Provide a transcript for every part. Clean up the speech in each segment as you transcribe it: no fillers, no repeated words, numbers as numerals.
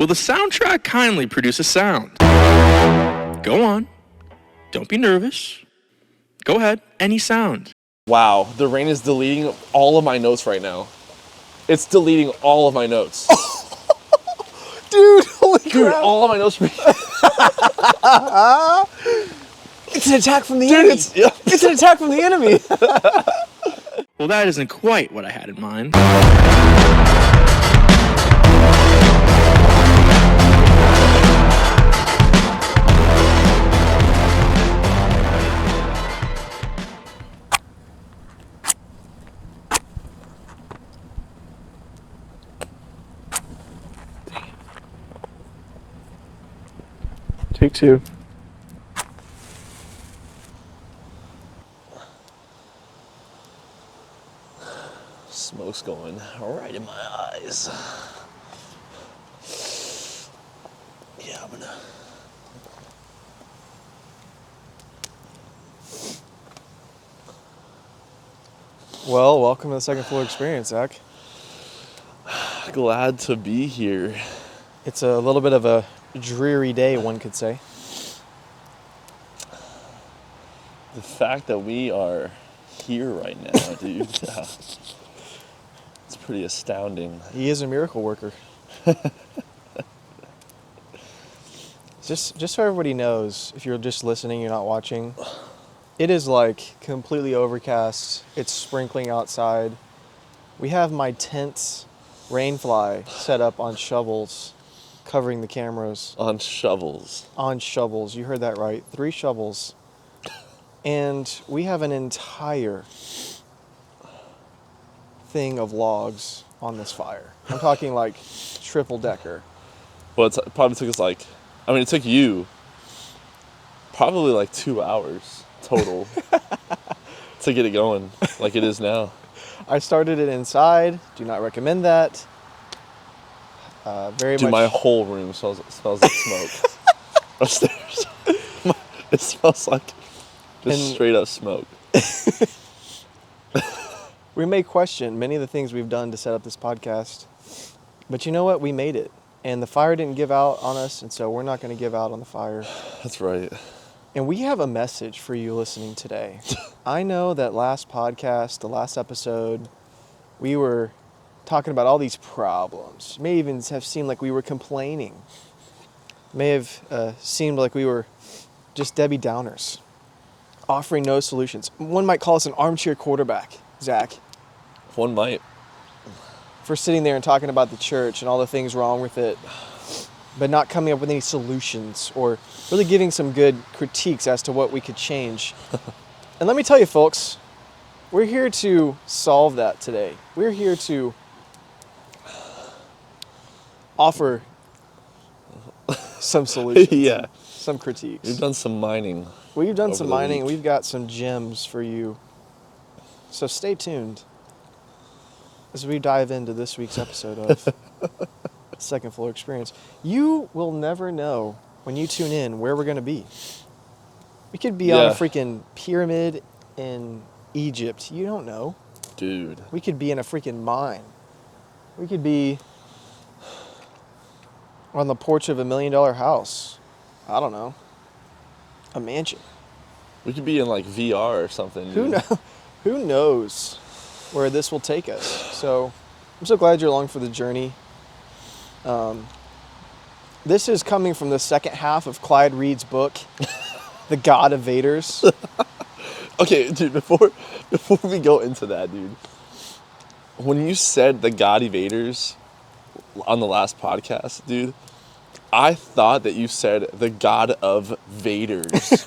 Will the soundtrack kindly produce a sound? Go on. Don't be nervous. Go ahead. Any sound. Wow, the rain is deleting all of my notes right now. It's deleting all of my notes. Dude, holy Dude, crap. all of my notes. It's an attack from the enemy. It's an attack from the enemy. Well, that isn't quite what I had in mind. Take two. Smoke's going right in my eyes. Yeah, I'm gonna... Well, welcome to the second floor experience, Zach. Glad to be here. It's a little bit of a dreary day, one could say. The fact that we are here right now, dude, it's pretty astounding. He is a miracle worker. Just so everybody knows, if you're just listening, you're not watching, it is like completely overcast. It's sprinkling outside. We have my tent's rainfly set up on shovels, covering the cameras. On shovels. On shovels. You heard that right. 3 shovels. And we have an entire thing of logs on this fire. I'm talking like triple decker. Well, it probably took us it took you probably like 2 hours total to get it going like it is now. I started it inside. Do not recommend that. Dude, my whole room smells like smoke. Upstairs. It smells like just straight up smoke. We may question many of the things we've done to set up this podcast, but you know what? We made it. And the fire didn't give out on us, and so we're not going to give out on the fire. That's right. And we have a message for you listening today. I know that last podcast, the last episode, we were talking about all these problems. May even have seemed like we were complaining. May have seemed like we were just Debbie Downers, offering no solutions. One might call us an armchair quarterback, Zach. One might. For sitting there and talking about the church and all the things wrong with it, but not coming up with any solutions or really giving some good critiques as to what we could change. And let me tell you, folks, we're here to solve that today. We're here to offer some solutions. Yeah. Some critiques. We've done some mining. We've done some mining. Week. We've got some gems for you. So stay tuned as we dive into this week's episode of Second Floor Experience. You will never know when you tune in where we're going to be. We could be on a freaking pyramid in Egypt. You don't know. Dude. We could be in a freaking mine. We could be on the porch of $1 million house. I don't know. A mansion. We could be in like VR or something. Who knows where this will take us? So I'm so glad you're along for the journey. This is coming from the second half of Clyde Reid's book, The God of Vaders. Okay, dude, before we go into that, dude, when you said the God evaders on the last podcast, dude, I thought that you said the God of Vaders.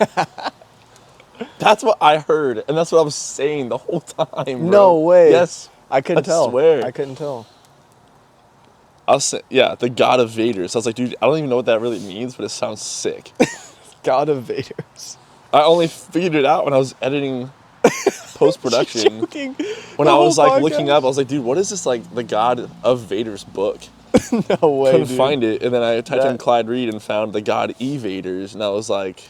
That's what I heard, and that's what I was saying the whole time, bro. No way. Yes. I couldn't tell. I swear. I couldn't tell. I was saying, yeah, the God of Vaders. I was like, dude, I don't even know what that really means, but it sounds sick. God of Vaders. I only figured it out when I was editing post-production. When I was podcast? looking up, I was like, dude, what is this the God of Vaders book? No way, Couldn't dude. find it, and then I typed in Clyde Reid and found the God Evaders, and I was like,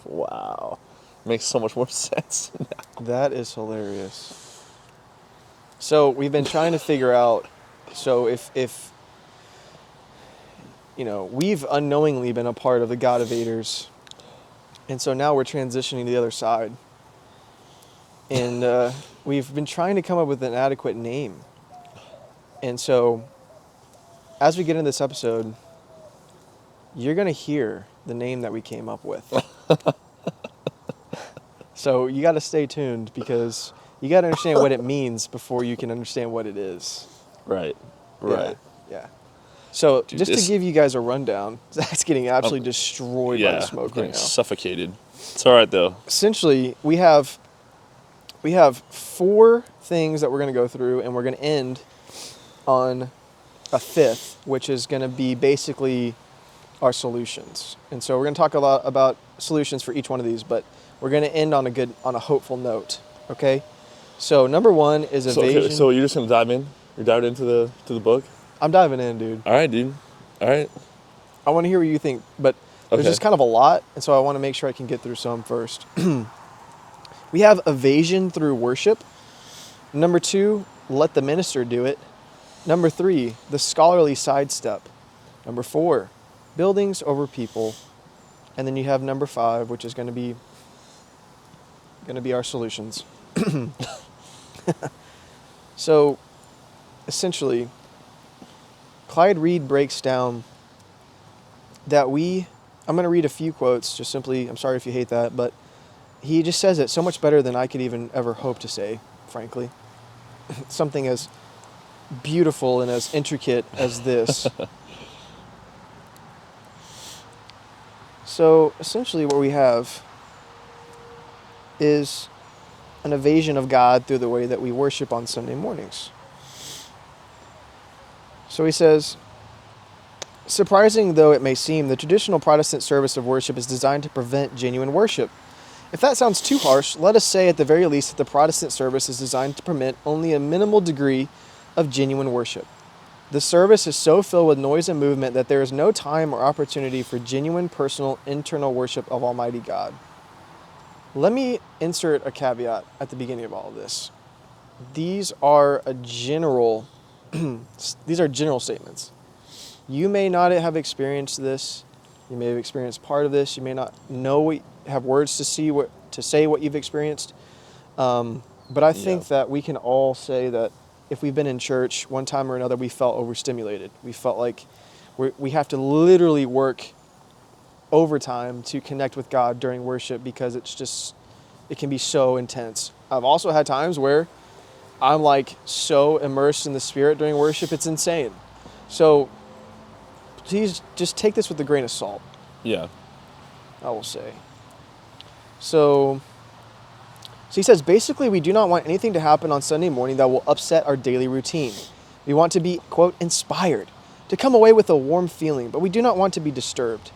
wow, makes so much more sense now. That is hilarious. So we've been trying to figure out, so if we've unknowingly been a part of the God evaders. And so now we're transitioning to the other side. And we've been trying to come up with an adequate name. And so as we get into this episode, you're going to hear the name that we came up with. So you got to stay tuned because you got to understand what it means before you can understand what it is. Right. Yeah. So Dude, just to give you guys a rundown, Zach's getting absolutely destroyed by the smoke right now. Suffocated. It's all right though. Essentially, we have 4 things that we're going to go through, and we're going to end on a 5th, which is going to be basically our solutions. And so we're going to talk a lot about solutions for each one of these, but we're going to end on a hopeful note. Okay. So number 1 is evasion. So you're just gonna dive in? You're diving into the book? I'm diving in, dude. All right, dude. All right. I want to hear what you think, but there's just kind of a lot, and so I want to make sure I can get through some first. We have evasion through worship. Number 2, let the minister do it. Number 3, the scholarly sidestep. Number 4, buildings over people. And then you have number 5, which is going to be our solutions. So, essentially, Reid breaks down that I'm going to read a few quotes, just simply, I'm sorry if you hate that, but he just says it so much better than I could even ever hope to say, frankly. Something as beautiful and as intricate as this. So, essentially what we have is an evasion of God through the way that we worship on Sunday mornings. So he says, surprising though it may seem, the traditional Protestant service of worship is designed to prevent genuine worship. If that sounds too harsh, let us say at the very least that the Protestant service is designed to permit only a minimal degree of genuine worship. The service is so filled with noise and movement that there is no time or opportunity for genuine personal internal worship of Almighty God. Let me insert a caveat at the beginning of all of this. These are general statements. You may not have experienced this. You may have experienced part of this. You may not have words to say what you've experienced. But I think that we can all say that if we've been in church one time or another, we felt overstimulated. We felt like we have to literally work overtime to connect with God during worship because it can be so intense. I've also had times where I'm like so immersed in the Spirit during worship, it's insane. So please just take this with a grain of salt. Yeah. I will say. So he says, basically, we do not want anything to happen on Sunday morning that will upset our daily routine. We want to be, quote, inspired, to come away with a warm feeling, but we do not want to be disturbed.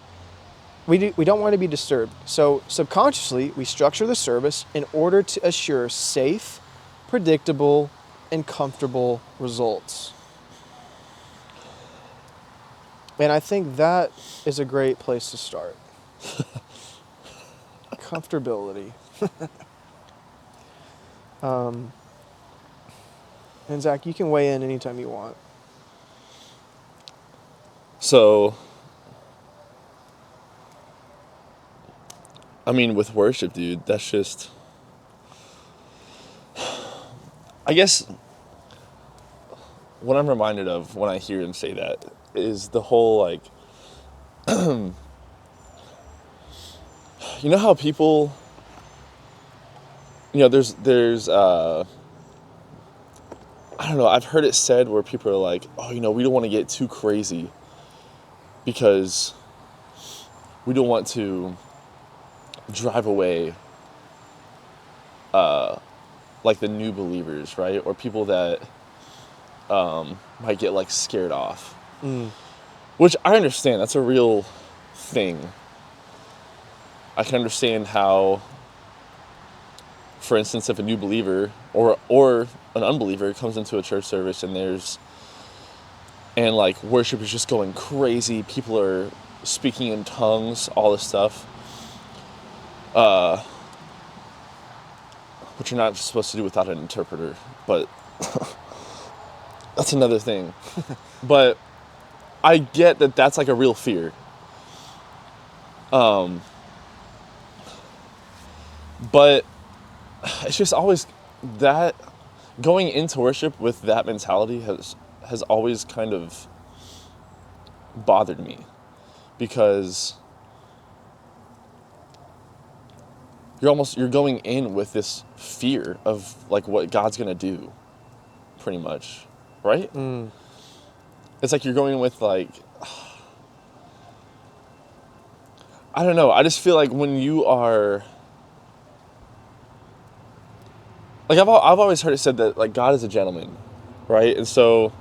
We don't want to be disturbed. So subconsciously, we structure the service in order to assure safe, predictable, and comfortable results. And I think that is a great place to start. Comfortability. And Zach, you can weigh in anytime you want. So, I mean, with worship, dude, that's just, I guess, what I'm reminded of when I hear him say that is the whole, like, you know how people, there's I don't know, I've heard it said where people are like, oh, we don't want to get too crazy because we don't want to drive away like the new believers, right? Or people that might get like scared off. Which I understand, that's a real thing. I can understand how, for instance, if a new believer or an unbeliever comes into a church service and like worship is just going crazy, people are speaking in tongues, all this stuff, which you're not supposed to do without an interpreter, but that's another thing. But I get that that's like a real fear. But it's just always that going into worship with that mentality has always kind of bothered me, because you're going in with this fear of like what God's gonna do, pretty much, right? It's like you're going with like, I don't know, I just feel like when you are like, I've always heard it said that like God is a gentleman, right? And so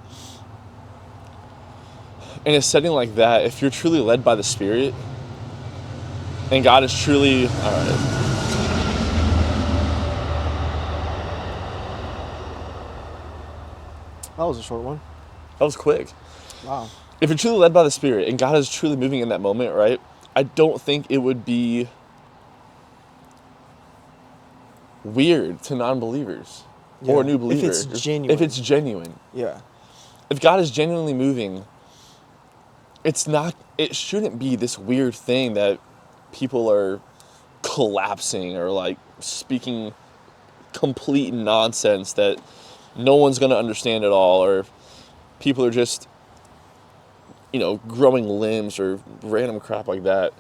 in a setting like that, if you're truly led by the Spirit and God is truly, all right. That was a short one. That was quick. Wow. If you're truly led by the Spirit and God is truly moving in that moment, right? I don't think it would be weird to non-believers or new believers. If it's genuine. If it's genuine. Yeah. If God is genuinely moving, it shouldn't be this weird thing that people are collapsing or like speaking complete nonsense that no one's going to understand at all, or people are just, growing limbs or random crap like that.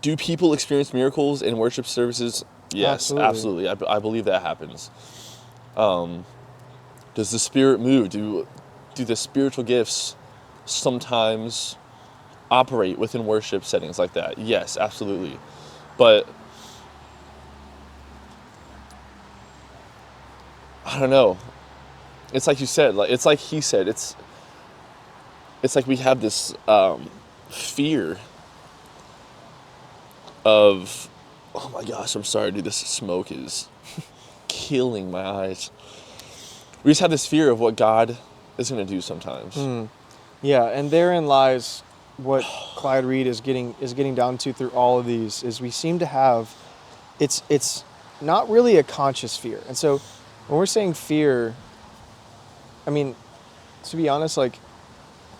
Do people experience miracles in worship services? Yes, absolutely. I believe that happens. Does the Spirit move? Do the spiritual gifts sometimes operate within worship settings like that? Yes, absolutely. But I don't know. It's like you said, like it's like he said, it's like we have this fear of, oh my gosh, I'm sorry, dude, this smoke is killing my eyes. We just have this fear of what God is going to do sometimes. Yeah, and therein lies what Clyde Reid is getting down to through all of these, is we seem to have, it's not really a conscious fear. And so when we're saying fear, I mean, to be honest, like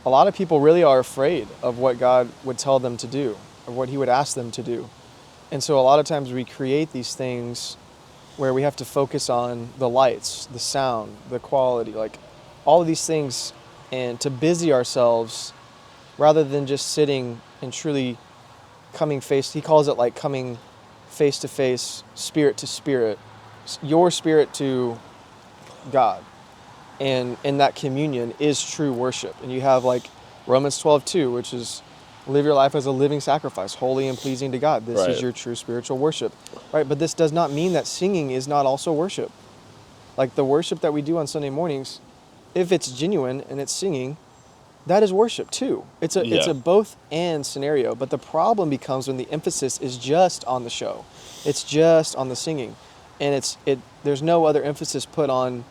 a lot of people really are afraid of what God would tell them to do, or what he would ask them to do. And so a lot of times we create these things where we have to focus on the lights, the sound, the quality, like all of these things, and to busy ourselves rather than just sitting and truly coming he calls it like coming face to face, spirit to spirit, your spirit to God. And in that communion is true worship. And you have like Romans 12:2, which is live your life as a living sacrifice, holy and pleasing to God. This is your true spiritual worship, right? But this does not mean that singing is not also worship. Like the worship that we do on Sunday mornings, if it's genuine and it's singing, that is worship too. It's a both and scenario. But the problem becomes when the emphasis is just on the show. It's just on the singing, and there's no other emphasis put on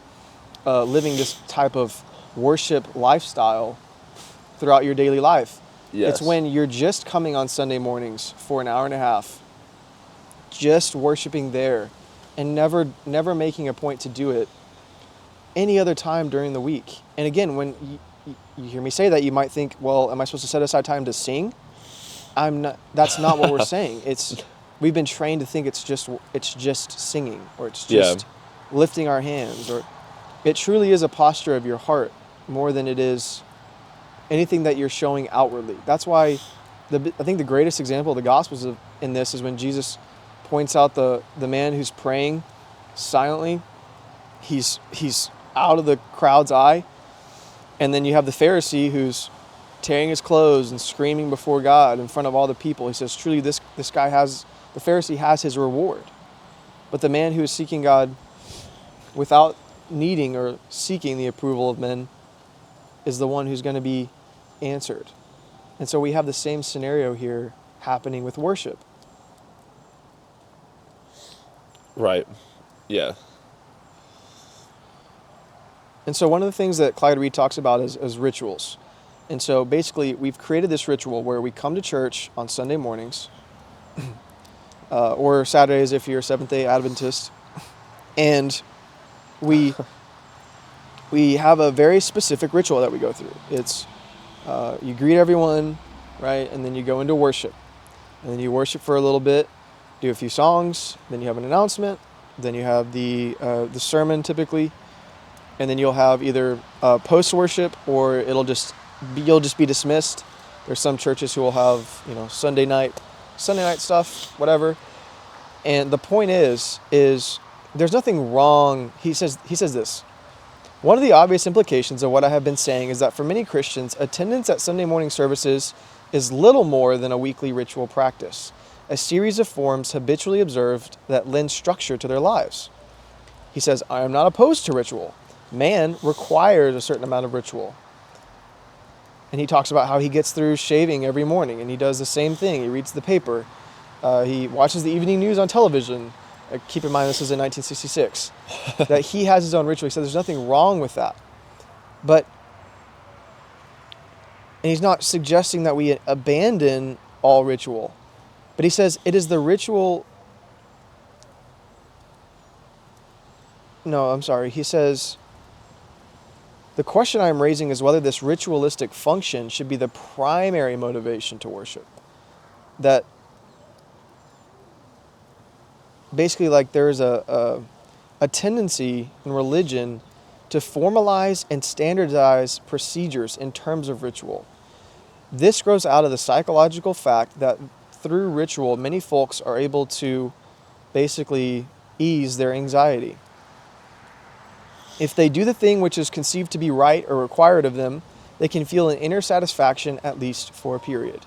living this type of worship lifestyle throughout your daily life. Yes. It's when you're just coming on Sunday mornings for an hour and a half, just worshiping there, and never making a point to do it any other time during the week. And again, when you hear me say that, you might think, well, am I supposed to set aside time to sing? I'm not. That's not what we're saying. We've been trained to think it's just singing, or it's just lifting our hands, or it truly is a posture of your heart more than it is anything that you're showing outwardly. That's why I think the greatest example of the Gospels in this is when Jesus points out the man who's praying silently. He's out of the crowd's eye. And then you have the Pharisee who's tearing his clothes and screaming before God in front of all the people. He says, truly, the Pharisee has his reward. But the man who is seeking God without needing or seeking the approval of men is the one who's going to be answered. And so we have the same scenario here happening with worship. Right. Yeah. And so one of the things that Clyde Reid talks about is rituals. And so basically we've created this ritual where we come to church on Sunday mornings, or Saturdays if you're a Seventh-day Adventist, and we we have a very specific ritual that we go through. It's you greet everyone, right, and then you go into worship, and then you worship for a little bit, do a few songs, then you have an announcement, then you have the sermon typically, and then you'll have either post worship or you'll just be dismissed. There's some churches who will have Sunday night stuff, whatever. And the point is there's nothing wrong. He says this. One of the obvious implications of what I have been saying is that for many Christians, attendance at Sunday morning services is little more than a weekly ritual practice, a series of forms habitually observed that lend structure to their lives. He says, I am not opposed to ritual. Man requires a certain amount of ritual. And he talks about how he gets through shaving every morning, and he does the same thing. He reads the paper. He watches the evening news on television. Keep in mind, this is in 1966. That he has his own ritual. He says there's nothing wrong with that. And he's not suggesting that we abandon all ritual. But he says it is the ritual. No, I'm sorry. He says, the question I'm raising is whether this ritualistic function should be the primary motivation to worship. That basically, like, there's a tendency in religion to formalize and standardize procedures in terms of ritual. This grows out of the psychological fact that through ritual, many folks are able to basically ease their anxiety. If they do the thing which is conceived to be right or required of them, they can feel an inner satisfaction, at least for a period.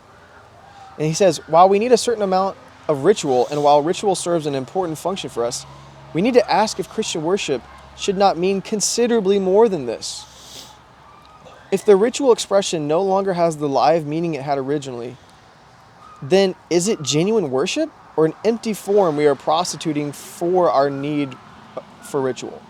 And he says, while we need a certain amount of ritual, and while ritual serves an important function for us, we need to ask if Christian worship should not mean considerably more than this. If the ritual expression no longer has the live meaning it had originally, then is it genuine worship or an empty form we are prostituting for our need for ritual?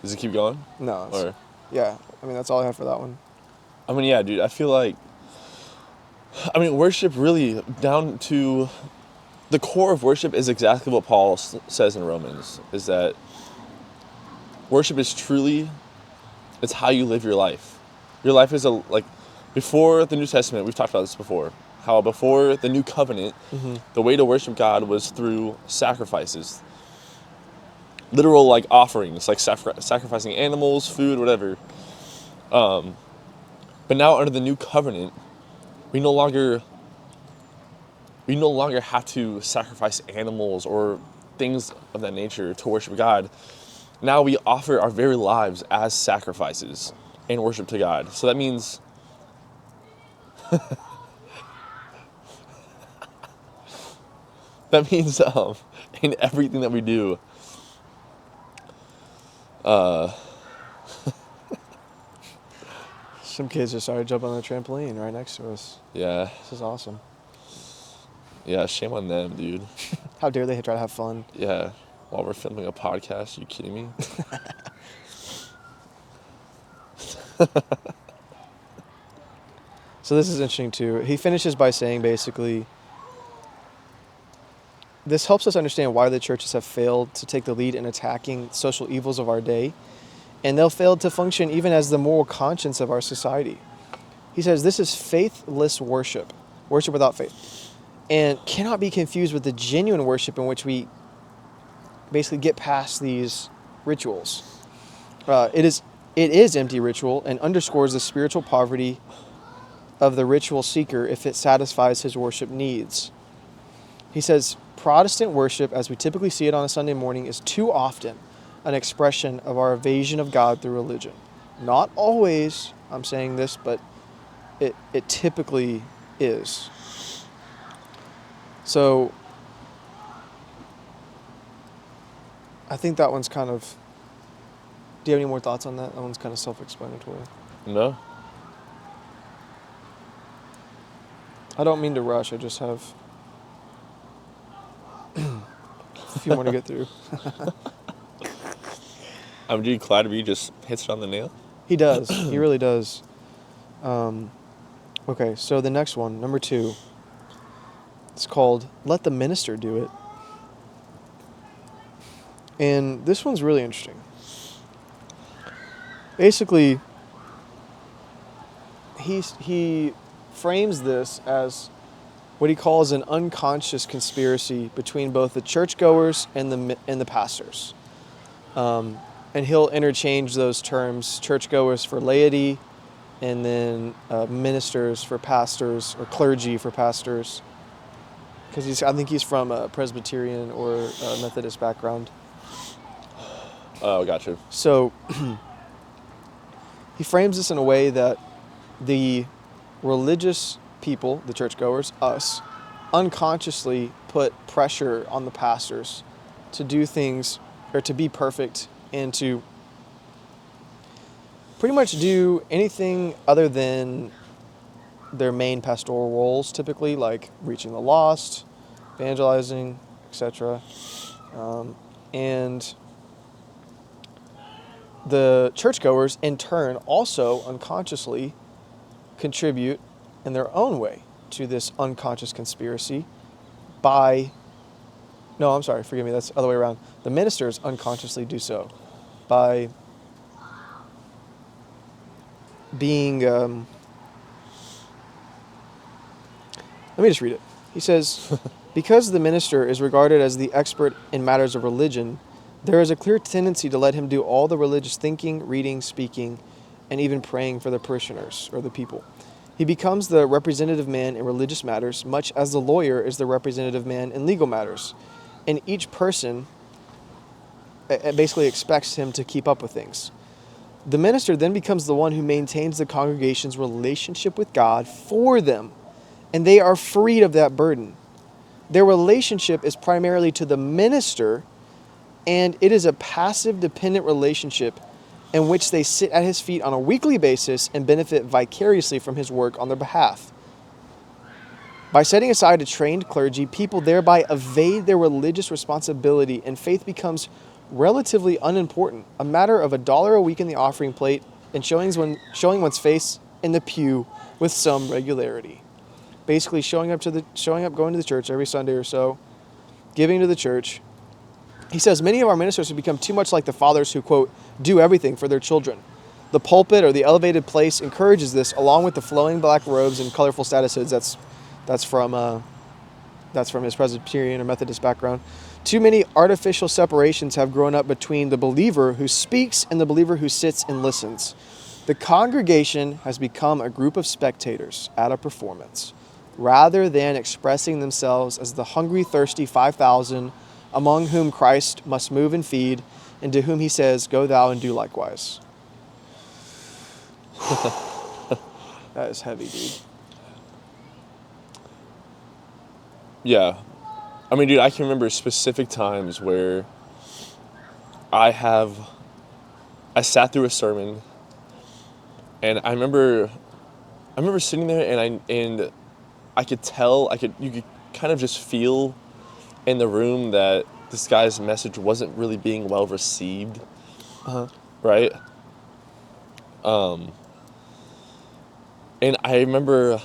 Does it keep going? No. Yeah, I mean, that's all I have for that one. I mean, yeah, dude, I feel like, worship really, down to the core of worship is exactly what Paul says in Romans, is that worship is truly, it's how you live your life. Your life is before the New Testament, we've talked about this before, how before the New Covenant, the way to worship God was through sacrifices. Literal, offerings, sacrificing animals, food, whatever. But now under the New Covenant, we no longer have to sacrifice animals or things of that nature to worship God. Now we offer our very lives as sacrifices in worship to God. So that means in everything that we do, Some kids just started jumping on the trampoline right next to us. Yeah. This is awesome. Yeah, shame on them, dude. How dare they try to have fun? Yeah. While we're filming a podcast, are you kidding me? So this is interesting too. He finishes by saying basically, this helps us understand why the churches have failed to take the lead in attacking social evils of our day, and they'll fail to function even as the moral conscience of our society. He says this is faithless worship without faith, and cannot be confused with the genuine worship in which we basically get past these rituals. It is empty ritual and underscores the spiritual poverty of the ritual seeker if it satisfies his worship needs. He says Protestant worship, as we typically see it on a Sunday morning, is too often an expression of our evasion of God through religion. Not always, I'm saying this, but it typically is. So I think that one's kind of... Do you have any more thoughts on that? That one's kind of self-explanatory. No? I don't mean to rush. I just have a few more to get through. Dude, Clyde Reid just hits it on the nail. He does. He really does. Okay, so the next one, number 2. It's called Let the Minister Do It. And this one's really interesting. Basically, he frames this as what he calls an unconscious conspiracy between both the churchgoers and the pastors. And he'll interchange those terms, churchgoers for laity, and then ministers for pastors, or clergy for pastors. Because I think he's from a Presbyterian or a Methodist background. Oh, gotcha. So he frames this in a way that the religious people, the churchgoers, us, unconsciously put pressure on the pastors to do things, or to be perfect, and to pretty much do anything other than their main pastoral roles, typically, like reaching the lost, evangelizing, etc. And the churchgoers, in turn, also unconsciously contribute in their own way to this unconscious conspiracy by... No, I'm sorry, forgive me, that's the other way around. The ministers unconsciously do so by being... let me just read it. He says, because the minister is regarded as the expert in matters of religion, there is a clear tendency to let him do all the religious thinking, reading, speaking, and even praying for the parishioners, or the people. He becomes the representative man in religious matters, much as the lawyer is the representative man in legal matters. And each person basically expects him to keep up with things. The minister then becomes the one who maintains the congregation's relationship with God for them, and they are freed of that burden. Their relationship is primarily to the minister, and it is a passive, dependent relationship in which they sit at his feet on a weekly basis and benefit vicariously from his work on their behalf. By setting aside a trained clergy, people thereby evade their religious responsibility, and faith becomes relatively unimportant, a matter of $1 a week in the offering plate and showing one's face in the pew with some regularity. Basically, going to the church every Sunday or so, giving to the church. He says many of our ministers have become too much like the fathers who, quote, do everything for their children. The pulpit, or the elevated place, encourages this, along with the flowing black robes and colorful status hoods. That's from his Presbyterian or Methodist background. Too many artificial separations have grown up between the believer who speaks and the believer who sits and listens. The congregation has become a group of spectators at a performance, rather than expressing themselves as the hungry, thirsty 5,000 among whom Christ must move and feed, and to whom he says, go thou and do likewise. That is heavy, dude. Yeah. I mean, dude, I can remember specific times where I sat through a sermon, and I remember sitting there, and I could tell, you could kind of just feel in the room that this guy's message wasn't really being well received. Right? And I remember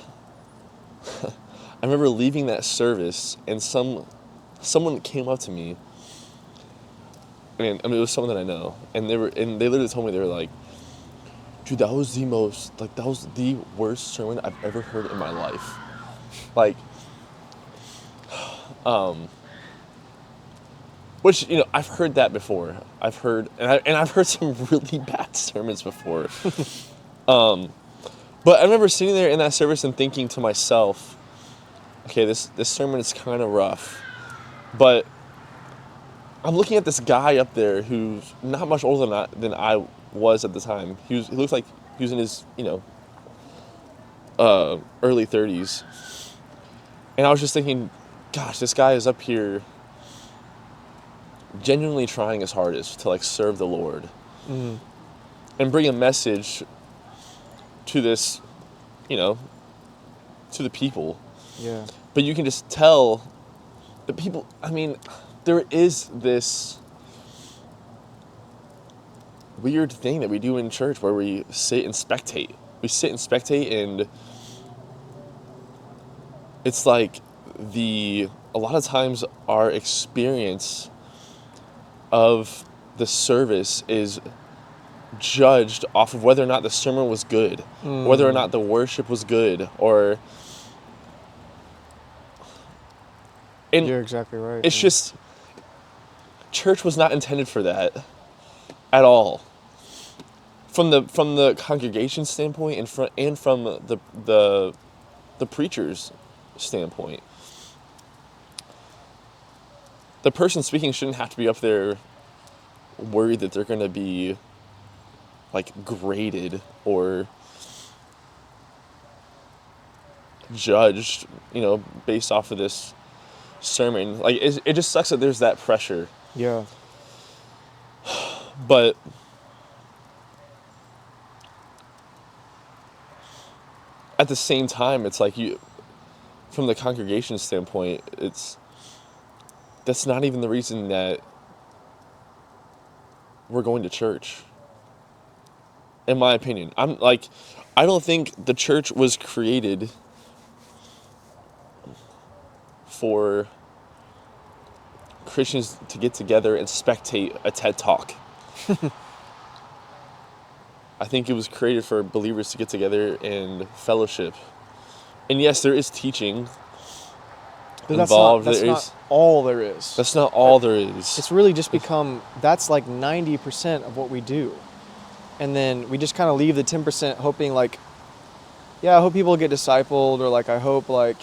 leaving that service, and someone came up to me, and I mean, it was someone that I know, and they literally told me, they were like, dude, that was the worst sermon I've ever heard in my life. Like, which, you know, I've heard that before. I've heard some really bad sermons before. But I remember sitting there in that service and thinking to myself, okay, this sermon is kind of rough, but I'm looking at this guy up there who's not much older than I was at the time. He looked like he was in his, early 30s. And I was just thinking, gosh, this guy is up here genuinely trying his hardest to, like, serve the Lord. Mm-hmm. And bring a message to this, to the people. Yeah. But you can just tell the people, I mean, there is this weird thing that we do in church where we sit and spectate. And it's like a lot of times our experience of the service is judged off of whether or not the sermon was good, whether or not the worship was good, and You're exactly right. it's just, church was not intended for that at all. From the congregation standpoint and from the preacher's standpoint. The person speaking shouldn't have to be up there worried that they're going to be like graded or judged, based off of this sermon. Like, it just sucks that there's that pressure. Yeah. But at the same time, it's like, from the congregation standpoint, that's not even the reason that we're going to church. In my opinion, I don't think the church was created for Christians to get together and spectate a TED Talk. I think it was created for believers to get together and fellowship. And yes, there is teaching involved. That's not all there is. That's not all there is. It's really just become, that's like 90% of what we do. And then we just kind of leave the 10% hoping like, yeah, I hope people get discipled, or like, I hope like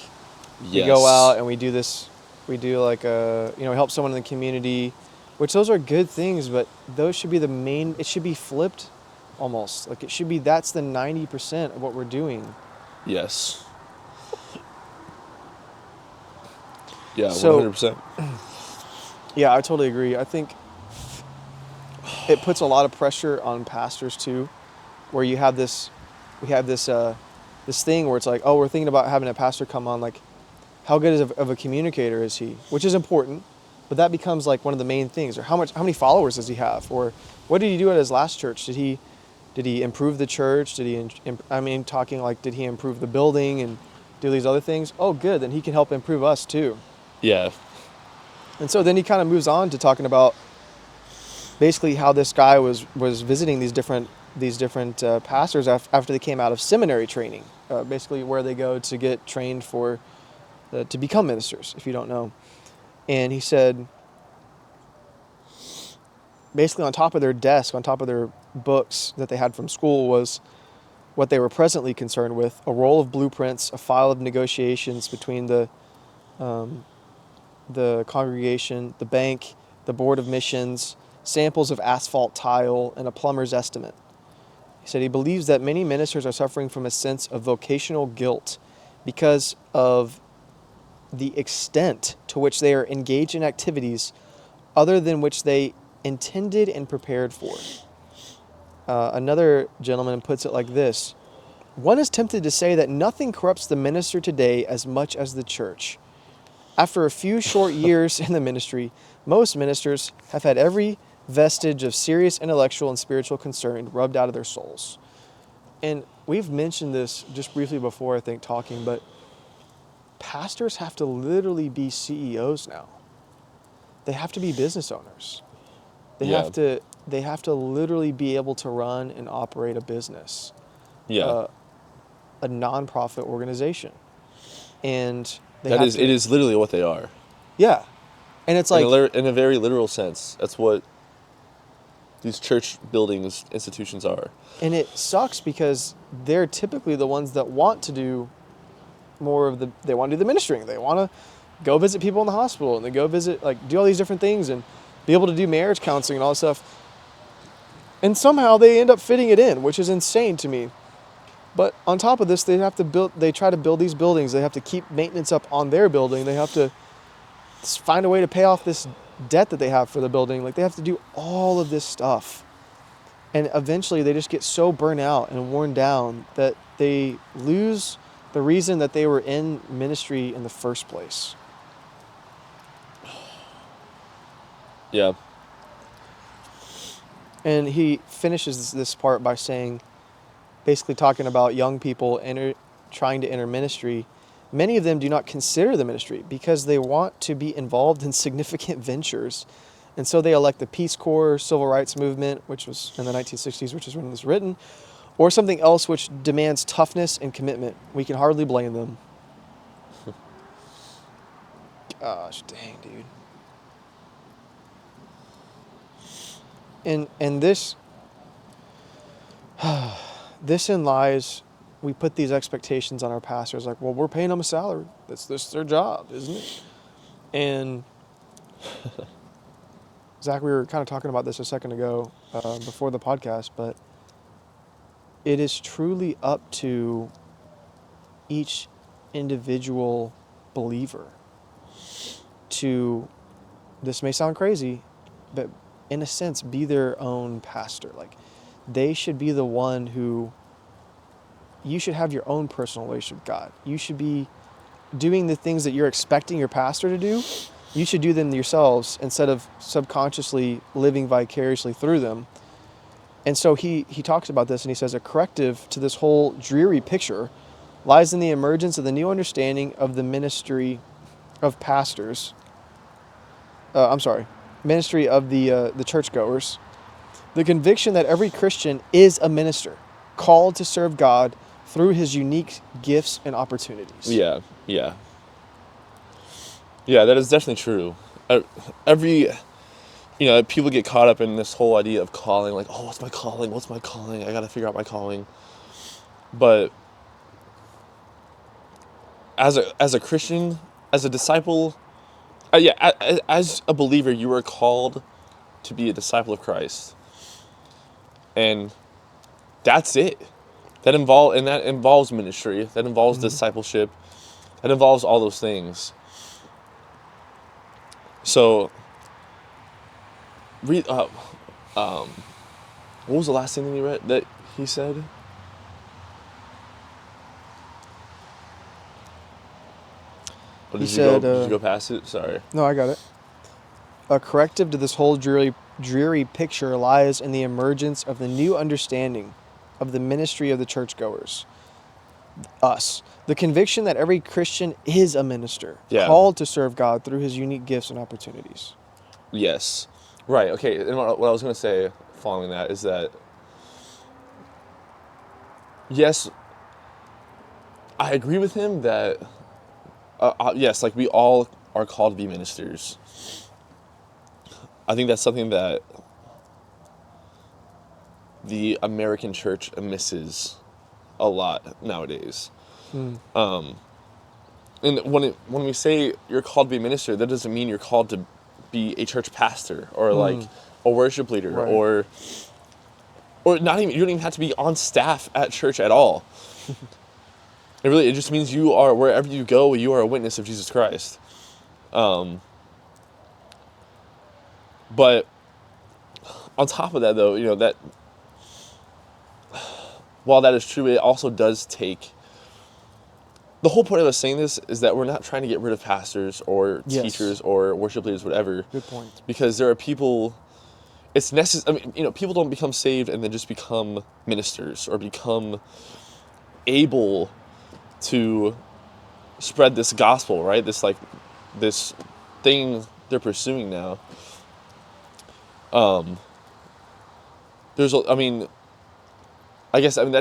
we go out and we do this, we do like help someone in the community, which those are good things, but those should be the main, it should be flipped almost. Like, it should be, that's the 90% of what we're doing. Yes. Yeah, so, 100%. Yeah, I totally agree. I think it puts a lot of pressure on pastors too, where we have this thing where it's like, oh, we're thinking about having a pastor come on, like, how good of a communicator is he? Which is important, but that becomes like one of the main things. Or how many followers does he have? Or what did he do at his last church? Did he improve the church? Did he improve the building and do these other things? Oh, good, then he can help improve us too. Yeah. And so then he kind of moves on to talking about basically how this guy was visiting these different pastors after they came out of seminary training, basically where they go to get trained to become ministers, if you don't know. And he said, basically on top of their desk, on top of their books that they had from school, was what they were presently concerned with: a roll of blueprints, a file of negotiations between the congregation, the bank, the board of missions, samples of asphalt tile, and a plumber's estimate. He said he believes that many ministers are suffering from a sense of vocational guilt because of the extent to which they are engaged in activities other than which they intended and prepared for. Another gentleman puts it like this: one is tempted to say that nothing corrupts the minister today as much as the church. After a few short years in the ministry, most ministers have had every vestige of serious intellectual and spiritual concern rubbed out of their souls. And we've mentioned this just briefly before, I think, talking, but pastors have to literally be CEOs now. They have to be business owners. They have to literally be able to run and operate a business. Yeah. A nonprofit organization. And it is literally what they are. Yeah. And it's like, in a very literal sense, that's what these church buildings, institutions are. And it sucks because they're typically the ones that want to do they want to do the ministering. They want to go visit people in the hospital, and they go visit, like, do all these different things and be able to do marriage counseling and all this stuff. And somehow they end up fitting it in, which is insane to me. But on top of this, they try to build these buildings. They have to keep maintenance up on their building. They have to find a way to pay off this debt that they have for the building. Like, they have to do all of this stuff. And eventually they just get so burnt out and worn down that they lose the reason that they were in ministry in the first place. Yeah. And he finishes this part by saying, basically talking about young people trying to enter ministry, Many of them do not consider the ministry because they want to be involved in significant ventures. And so they elect the Peace Corps, Civil Rights Movement, which was in the 1960s, which is when it was written, or something else which demands toughness and commitment. We can hardly blame them. Gosh, dang, dude. And this in lies, we put these expectations on our pastors, like, well, we're paying them a salary. That's their job, isn't it? And Zach, we were kind of talking about this a second ago before the podcast, but it is truly up to each individual believer to, this may sound crazy, but in a sense, be their own pastor. Like, they should be the one who, you should have your own personal relationship with God. You should be doing the things that you're expecting your pastor to do. You should do them yourselves instead of subconsciously living vicariously through them. And so he talks about this, and he says, a corrective to this whole dreary picture lies in the emergence of the new understanding of the ministry of pastors. Ministry of the churchgoers. The conviction that every Christian is a minister, called to serve God through his unique gifts and opportunities. Yeah, that is definitely true. People get caught up in this whole idea of calling, like, oh, what's my calling? I got to figure out my calling. But as a Christian, as a disciple, as a believer, you are called to be a disciple of Christ. And that's it. That involves ministry, that involves discipleship, that involves all those things. So, read. What was the last thing that you read that he said? Or did you go past it? Sorry. No, I got it. A corrective to this whole dreary picture lies in the emergence of the new understanding of the ministry of the churchgoers. Us. The conviction that every Christian is a minister, called to serve God through his unique gifts and opportunities. Yes. Right, okay. And what I was going to say following that is that, yes, I agree with him that, yes, like we all are called to be ministers. I think that's something that the American church misses a lot nowadays. And when we say you're called to be a minister, that doesn't mean you're called to be a church pastor or like a worship leader, right, or not even, you don't even have to be on staff at church at all. It just means you are, wherever you go, you are a witness of Jesus Christ. But on top of that, though, that while that is true, it also does take. The whole point of us saying this is that we're not trying to get rid of pastors or teachers or worship leaders, whatever. Good point. Because there are people. It's necessary. I mean, people don't become saved and then just become ministers or become able to spread this gospel, right? This thing they're pursuing now. That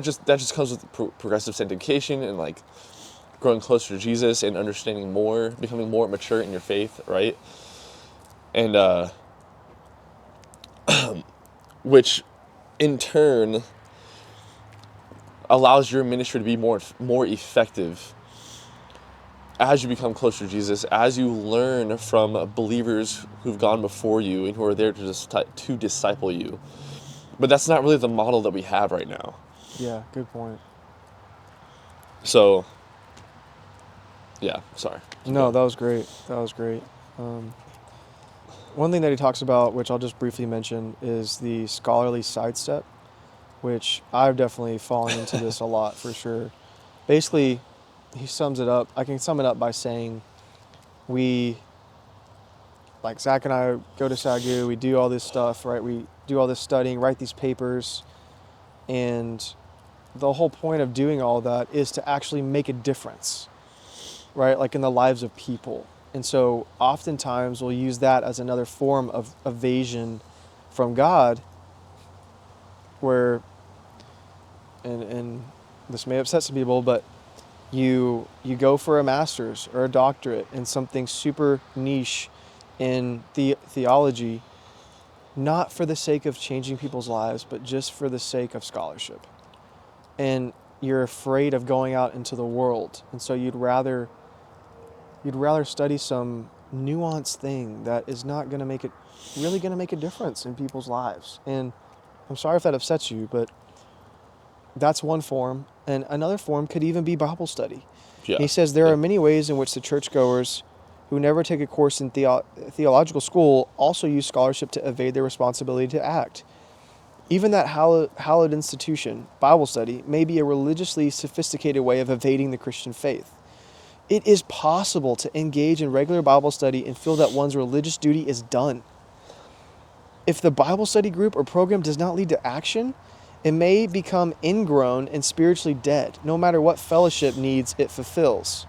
just comes with progressive sanctification and like growing closer to Jesus and understanding more, becoming more mature in your faith, right? And which in turn allows your ministry to be more effective as you become closer to Jesus, as you learn from believers who've gone before you and who are there to disciple you. But that's not really the model that we have right now. Yeah, good point. So, yeah, sorry. No, that was great. One thing that he talks about, which I'll just briefly mention, is the scholarly sidestep, which I've definitely fallen into this a lot for sure. Basically, he sums it up. I can sum it up by saying like Zach and I go to SAGU, we do all this stuff, right? We do all this studying, write these papers, and the whole point of doing all that is to actually make a difference. right? Like in the lives of people. And so oftentimes we'll use that as another form of evasion from God, where, and this may upset some people, but you go for a master's or a doctorate in something super niche in theology, not for the sake of changing people's lives, but just for the sake of scholarship. And you're afraid of going out into the world, and so you'd rather study some nuanced thing that is not going to make it really going to make a difference in people's lives. And I'm sorry if that upsets you, but that's one form. And another form could even be Bible study. Yeah. He says there are many ways in which the churchgoers who never take a course in theological school also use scholarship to evade their responsibility to act. Even that hallowed institution, Bible study, may be a religiously sophisticated way of evading the Christian faith. It is possible to engage in regular Bible study and feel that one's religious duty is done. If the Bible study group or program does not lead to action, it may become ingrown and spiritually dead, no matter what fellowship needs it fulfills.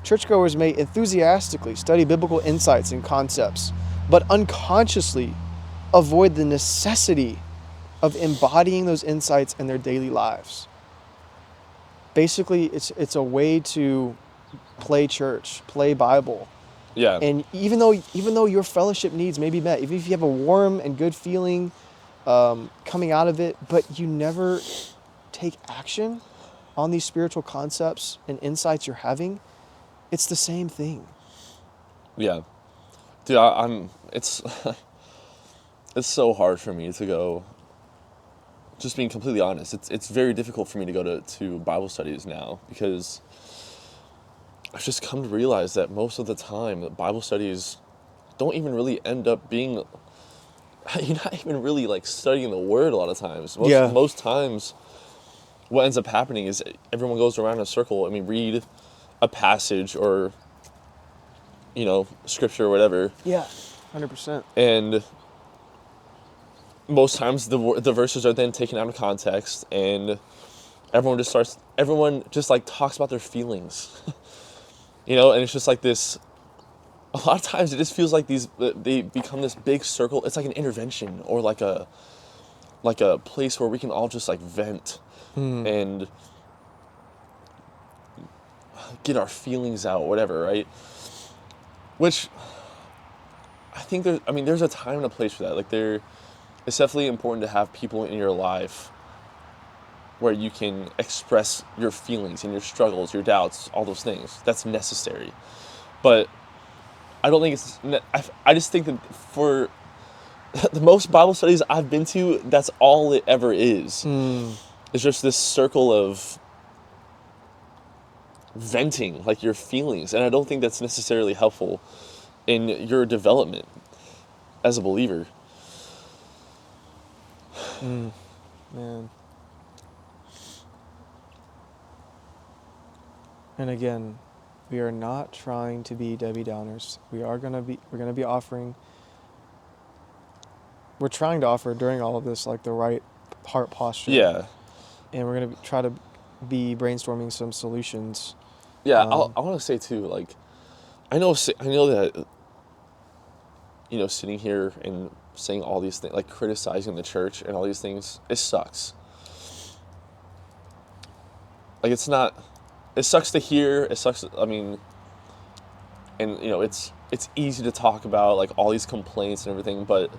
Churchgoers may enthusiastically study biblical insights and concepts, but unconsciously avoid the necessity of embodying those insights in their daily lives. Basically, it's a way to play church, play Bible. Yeah. And even though your fellowship needs may be met, even if you have a warm and good feeling coming out of it, but you never take action on these spiritual concepts and insights you're having, it's the same thing. Yeah. Dude, I'm it's it's so hard for me to go, just being completely honest. It's very difficult for me to go to Bible studies now, because I've just come to realize that most of the time Bible studies don't even really end up being, you're not even really like studying the word a lot of times. Most times what ends up happening is everyone goes around in a circle and we read a passage or, scripture or whatever. Yeah, 100%. And most times the verses are then taken out of context, and everyone just like talks about their feelings. And it's just like this, a lot of times it just feels like they become this big circle. It's like an intervention, or like a place where we can all just like vent and get our feelings out, whatever, right? Which I think there's a time and a place for that. Like it's definitely important to have people in your life where you can express your feelings and your struggles, your doubts, all those things. That's necessary. But I don't think I just think that for the most Bible studies I've been to, that's all it ever is. It's just this circle of venting, like, your feelings. And I don't think that's necessarily helpful in your development as a believer. Man. And again, we are not trying to be Debbie Downers. We're gonna be offering. We're trying to offer during all of this like the right heart posture. Yeah. And we're gonna try to be brainstorming some solutions. Yeah, I want to say too, like, I know that, sitting here and saying all these things, like criticizing the church and all these things, it sucks. Like, it sucks to hear, it sucks, and, it's easy to talk about, like, all these complaints and everything, but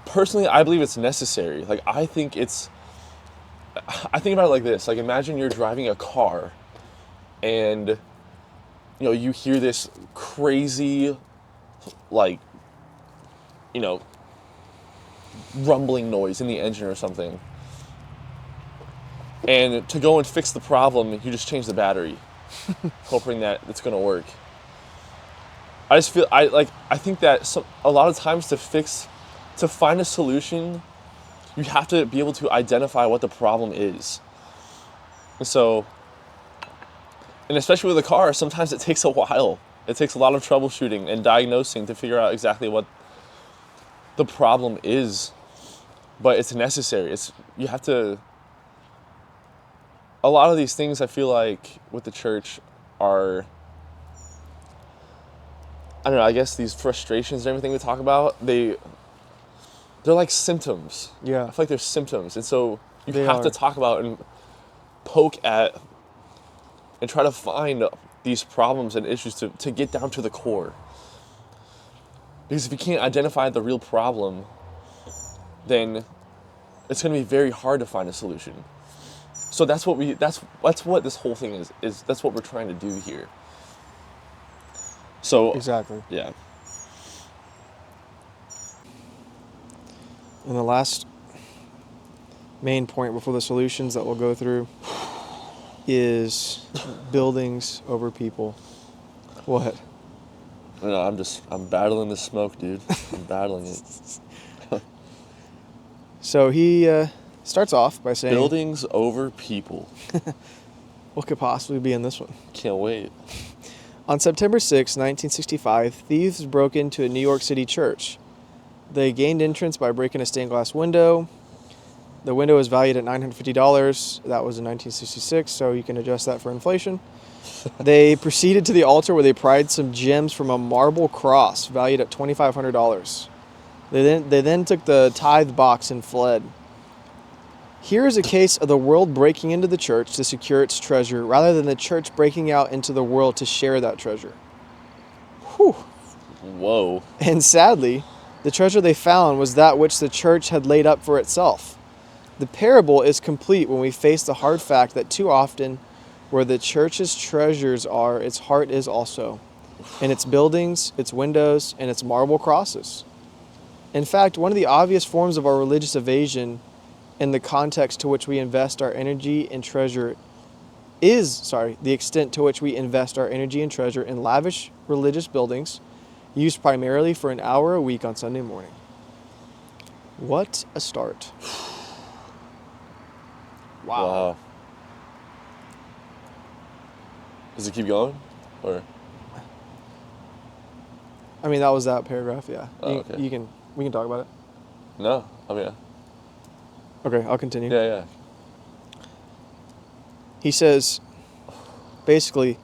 personally, I believe it's necessary. Like, I think about it like this. Like, imagine you're driving a car and, you hear this crazy, like, rumbling noise in the engine or something. And to go and fix the problem, you just change the battery, hoping that it's going to work. I think that a lot of times to find a solution, you have to be able to identify what the problem is. And especially with a car, sometimes it takes a while. It takes a lot of troubleshooting and diagnosing to figure out exactly what the problem is. But it's necessary. You have to a lot of these things I feel like with the church are, I don't know, I guess these frustrations and everything we talk about, they're like symptoms. Yeah. I feel like they're symptoms. And so you They have are. to talk about and poke at and try to find these problems and issues to get down to the core. Because if you can't identify the real problem, then it's going to be very hard to find a solution. So that's what this whole thing is that's what we're trying to do here. So Exactly. yeah. And the last main point before the solutions that we'll go through is buildings over people. What? No, I'm battling the smoke, dude. I'm battling it. So he starts off by saying, Buildings over people. what could possibly be in this one? Can't wait. On September 6, 1965, thieves broke into a New York City church. They gained entrance by breaking a stained glass window. The window was valued at $950. That was in 1966, so you can adjust that for inflation. They proceeded to the altar where they pried some gems from a marble cross valued at $2,500. They then took the tithe box and fled. Here is a case of the world breaking into the church to secure its treasure rather than the church breaking out into the world to share that treasure. Whew. Whoa. And sadly, the treasure they found was that which the church had laid up for itself. The parable is complete when we face the hard fact that too often, where the church's treasures are, its heart is also, in its buildings, its windows, and its marble crosses. In fact, one of the obvious forms of our religious evasion in the context to which we invest our energy and treasure the extent to which we invest our energy and treasure in lavish religious buildings used primarily for an hour a week on Sunday morning. What a start. Wow. Does it keep going? Or I mean, that was that paragraph, yeah. Oh, okay. We can talk about it. no? I mean, Okay, I'll continue. yeah. He says, basically,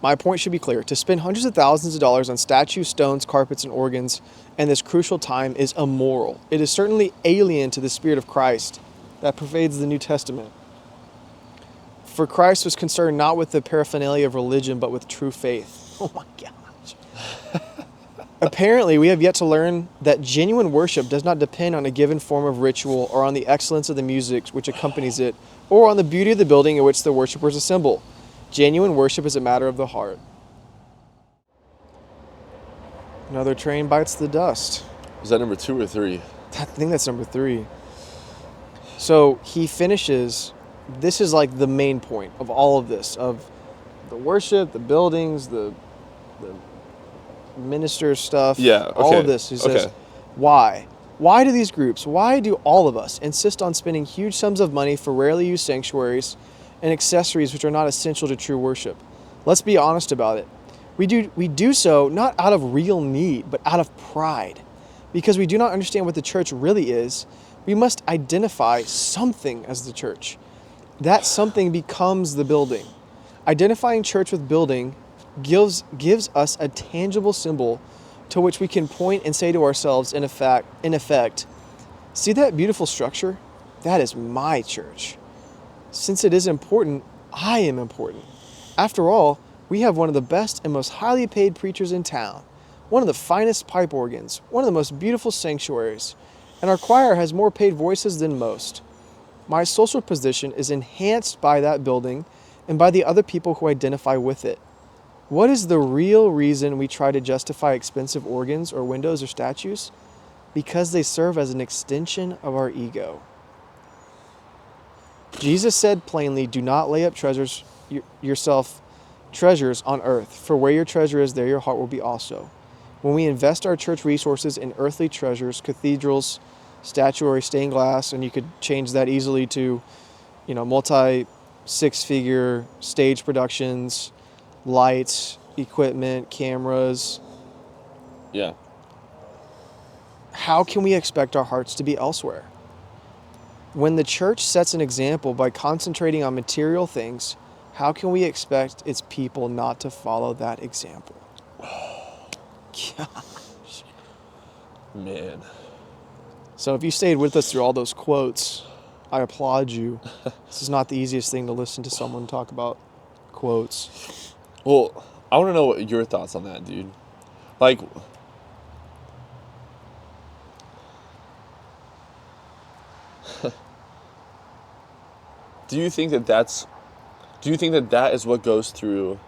my point should be clear. To spend hundreds of thousands of dollars on statues, stones, carpets, and organs in this crucial time is immoral. It is certainly alien to the Spirit of Christ that pervades the New Testament. For Christ was concerned not with the paraphernalia of religion, but with true faith. Oh my gosh. Apparently, we have yet to learn that genuine worship does not depend on a given form of ritual or on the excellence of the music which accompanies it, or on the beauty of the building in which the worshipers assemble. Genuine worship is a matter of the heart. Another train bites the dust. Is that number 2 or 3? I think that's number 3. So he finishes, this is like the main point of all of this, of the worship, the buildings, the minister stuff, Yeah, okay. all of this. He says, why? Why do these groups, why do all of us insist on spending huge sums of money for rarely used sanctuaries and accessories which are not essential to true worship? Let's be honest about it. We do so not out of real need, but out of pride. Because we do not understand what the church really is, we must identify something as the church. That something becomes the building. Identifying church with building gives us a tangible symbol to which we can point and say to ourselves, in effect, see that beautiful structure? That is my church. Since it is important, I am important. After all, we have one of the best and most highly paid preachers in town, one of the finest pipe organs, one of the most beautiful sanctuaries, and our choir has more paid voices than most. My social position is enhanced by that building and by the other people who identify with it. What is the real reason we try to justify expensive organs or windows or statues? Because they serve as an extension of our ego. Jesus said plainly, do not lay up treasures on earth, for where your treasure is, there your heart will be also. When we invest our church resources in earthly treasures, cathedrals, statuary, stained glass, and you could change that easily to, multi-six-figure stage productions, lights, equipment, cameras. Yeah. How can we expect our hearts to be elsewhere? When the church sets an example by concentrating on material things, how can we expect its people not to follow that example? Gosh. Man. So if you stayed with us through all those quotes, I applaud you. This is not the easiest thing to listen to someone talk about quotes. Well, I want to know what your thoughts on that, dude. Like, do you think that that is what goes through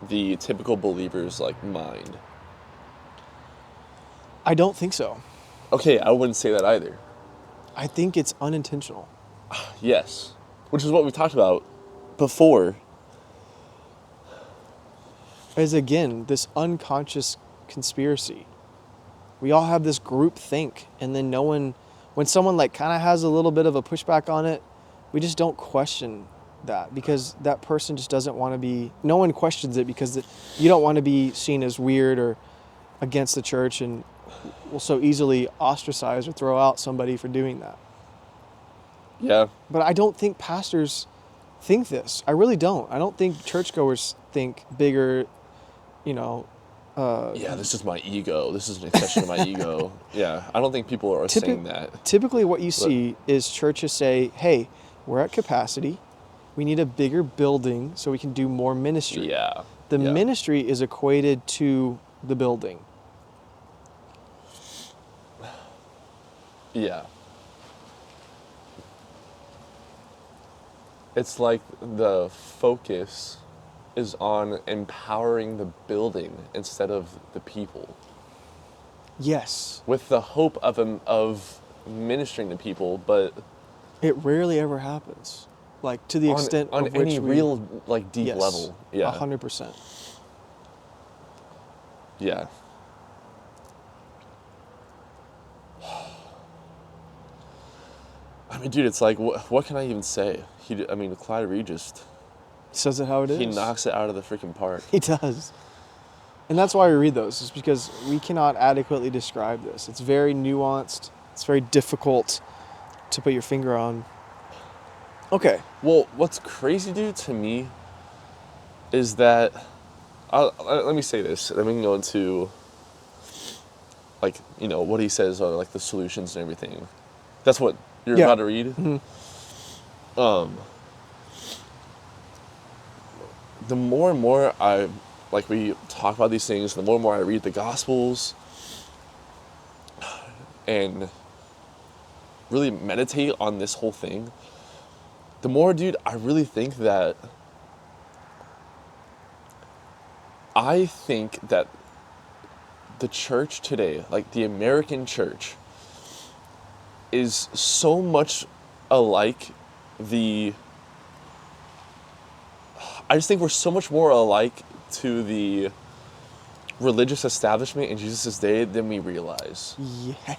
the typical believer's like mind? I don't think so. Okay, I wouldn't say that either. I think it's unintentional. Yes, which is what we talked about before. Is again this unconscious conspiracy. We all have this group think, and then when someone like kind of has a little bit of a pushback on it, we just don't question that because that person just doesn't want to be. No one questions it because you don't want to be seen as weird or against the church, and will so easily ostracize or throw out somebody for doing that. Yeah. But I don't think pastors think this. I really don't. I don't think churchgoers think bigger, Yeah, this is my ego. This is an expression of my ego. Yeah, I don't think people are saying that. Typically what you see is churches say, hey, we're at capacity. We need a bigger building so we can do more ministry. Yeah. The yeah. ministry is equated to the building. Yeah. It's like the focus is on empowering the building instead of the people. Yes. With the hope of ministering to people, but it rarely ever happens. Like to the extent on of which any real like deep level. Yeah. 100%. Yeah. I mean, dude, it's like, what can I even say? Clyde Reid just says it how it is. He knocks it out of the freaking park. He does. And that's why we read those, is because we cannot adequately describe this. It's very nuanced. It's very difficult to put your finger on. Okay. Well, what's crazy, dude, to me is that, let me say this, and then we can go into, like, what he says are, like, the solutions and everything. That's what you're about to read? Mm-hmm. The more and more we talk about these things, the more and more I read the Gospels and really meditate on this whole thing, the more, dude, I really think that the church today, like the American church, is so much alike I just think we're so much more alike to the religious establishment in Jesus' day than we realize. Yes.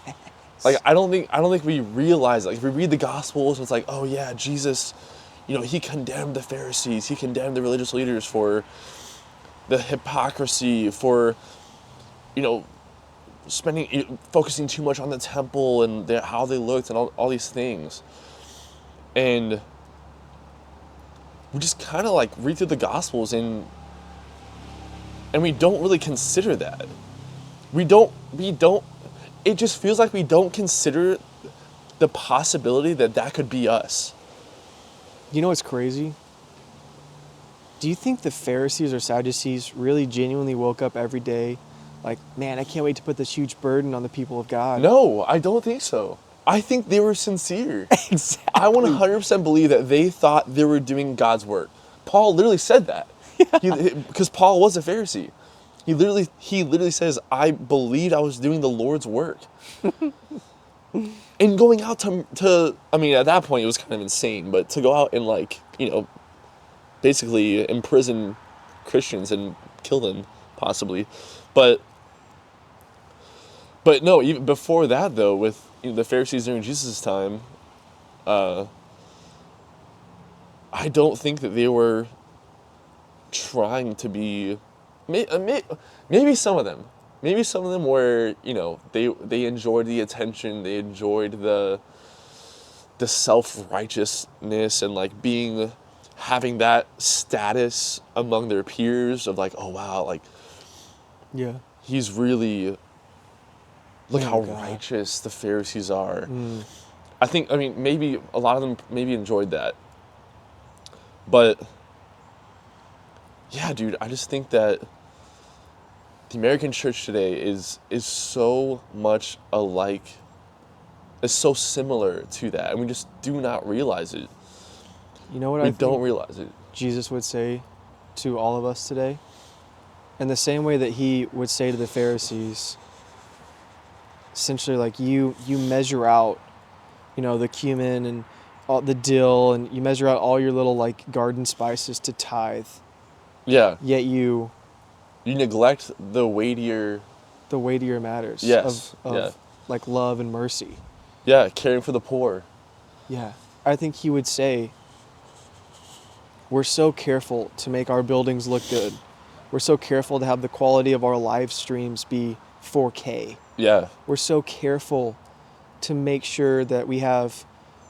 Like, I don't think we realize, like, if we read the Gospels, it's like, oh yeah, Jesus, he condemned the Pharisees, he condemned the religious leaders for the hypocrisy, for, focusing too much on the temple and how they looked and all these things. And we just kind of like read through the Gospels and we don't really consider that. We don't, it just feels like we don't consider the possibility that could be us. You know what's crazy? Do you think the Pharisees or Sadducees really genuinely woke up every day like, man, I can't wait to put this huge burden on the people of God? No, I don't think so. I think they were sincere. Exactly. I 100% believe that they thought they were doing God's work. Paul literally said that. Because Paul was a Pharisee. He literally says, I believed I was doing the Lord's work. And going out to, at that point it was kind of insane, but to go out and basically imprison Christians and kill them, possibly. But no, even before that though, with the Pharisees during Jesus' time, I don't think that they were trying to be, maybe some of them. Maybe some of them were, they enjoyed the attention, they enjoyed the the self-righteousness and like having that status among their peers of like, oh wow, like Yeah. he's really, look Oh, how God. righteous the Pharisees are. I mean, maybe a lot of them maybe enjoyed that. But yeah, dude, I just think that the American church today is so much alike, is so similar to that, and we just do not realize it. You know what We I don't think realize it. Jesus would say to all of us today? In the same way that he would say to the Pharisees, essentially like you measure out, the cumin and all the dill, and you measure out all your little like garden spices to tithe, Yeah, yet you you neglect the weightier, the weightier matters Yes, of yeah. like love and mercy. yeah, caring for the poor. Yeah. I think he would say, we're so careful to make our buildings look good. We're so careful to have the quality of our live streams be 4K. Yeah, We're so careful to make sure that we have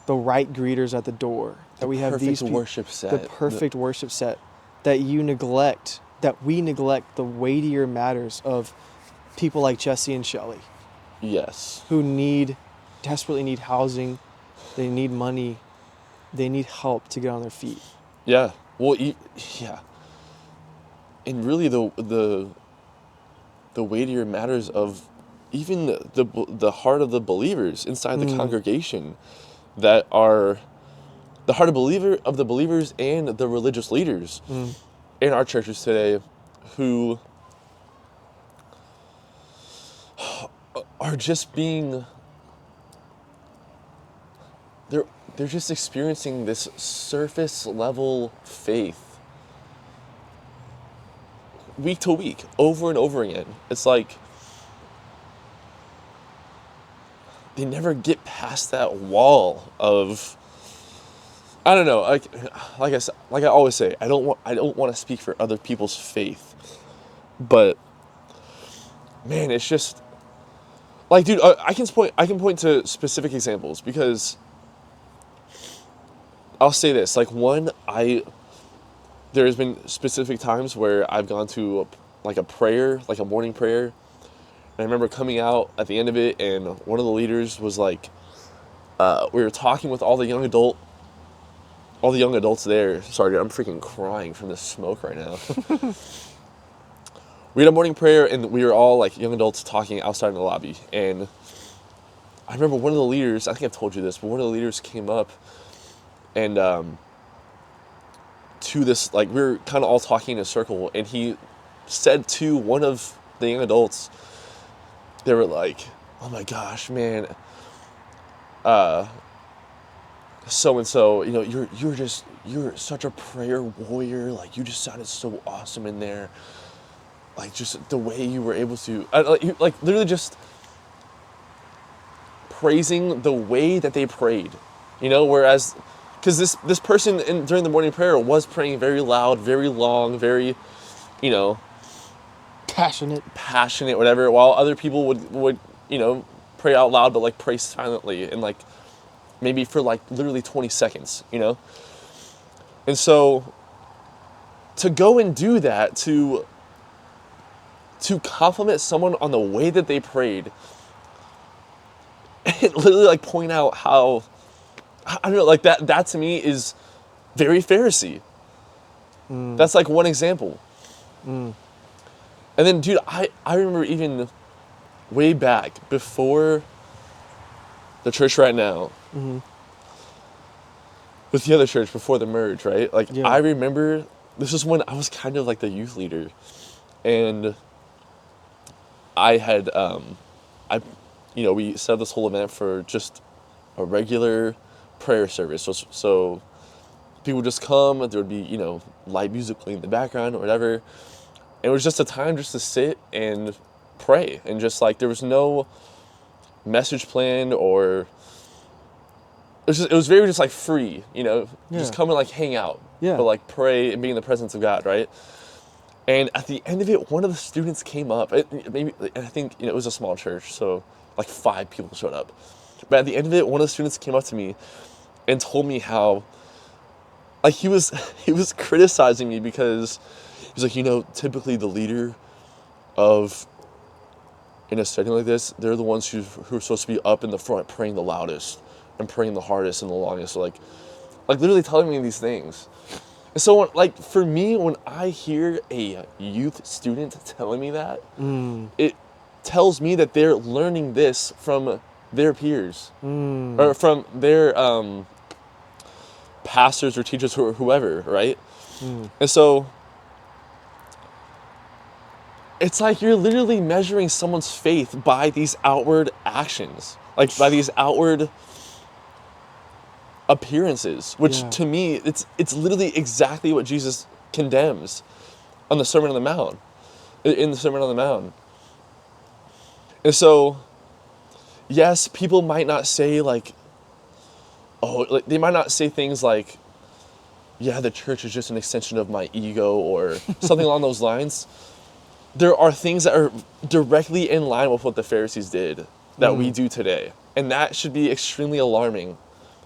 the right greeters at the door, that we have perfect these worship set. the perfect worship set, that we neglect the weightier matters of people like Jesse and Shelley, Yes. who desperately need housing, they need money, they need help to get on their feet. Yeah. Well, yeah. And really, the weightier matters of even the heart of the believers inside the congregation, that are the heart of the believers and the religious leaders in our churches today, who are just they're just experiencing this surface level faith week to week, over and over again. It's like they never get past that wall of, I don't know, like I always say, I don't want to speak for other people's faith, but man, it's just like, dude, I can point to specific examples, because I'll say this, like, there's been specific times where I've gone to a prayer, like a morning prayer, and I remember coming out at the end of it, and one of the leaders was like, we were talking with all the young adults there. Sorry, dude, I'm freaking crying from the smoke right now. We had a morning prayer, and we were all like young adults talking outside in the lobby, and I remember one of the leaders, I think I've told you this, but one of the leaders came up, and to this, like, we were kind of all talking in a circle, and he said to one of the young adults, they were like, oh my gosh, man, so-and-so, you're such a prayer warrior, like, you just sounded so awesome in there, like, just the way you were able to, like literally just praising the way that they prayed, whereas, because this person during the morning prayer was praying very loud, very long, very, passionate, whatever, while other people would pray out loud, but like pray silently, and like maybe for like literally 20 seconds, and so to go and do that, to compliment someone on the way that they prayed, and literally like point out how, I don't know, like that to me is very Pharisee. That's like one example. And then, dude, I remember even way back before the church right now, with the other church before the merge, right? Like, Yeah. I remember this was when I was kind of like the youth leader, and I had, we set up this whole event for just a regular prayer service. So people would just come, and there would be, light music playing in the background or whatever. And it was just a time just to sit and pray. And just like, there was no message planned, or it was very just like free, just come and like hang out, Yeah. but like pray and be in the presence of God, right? And at the end of it, one of the students came up, and I think, it was a small church, so like 5 people showed up. But at the end of it, one of the students came up to me, and told me how, like, he was criticizing me because he's like, typically the leader of, in a setting like this, they're the ones who are supposed to be up in the front praying the loudest and praying the hardest and the longest. So like literally telling me these things. And so, like, for me, when I hear a youth student telling me that, it tells me that they're learning this from their peers or from their pastors or teachers or whoever, right? And so it's like you're literally measuring someone's faith by these outward actions, like by these outward appearances, which to me, it's literally exactly what Jesus condemns on the Sermon on the Mount, in the Sermon on the Mount. And so, yes, people might not say they might not say things like, yeah, the church is just an extension of my ego or something along those lines. There are things that are directly in line with what the Pharisees did that we do today. And that should be extremely alarming,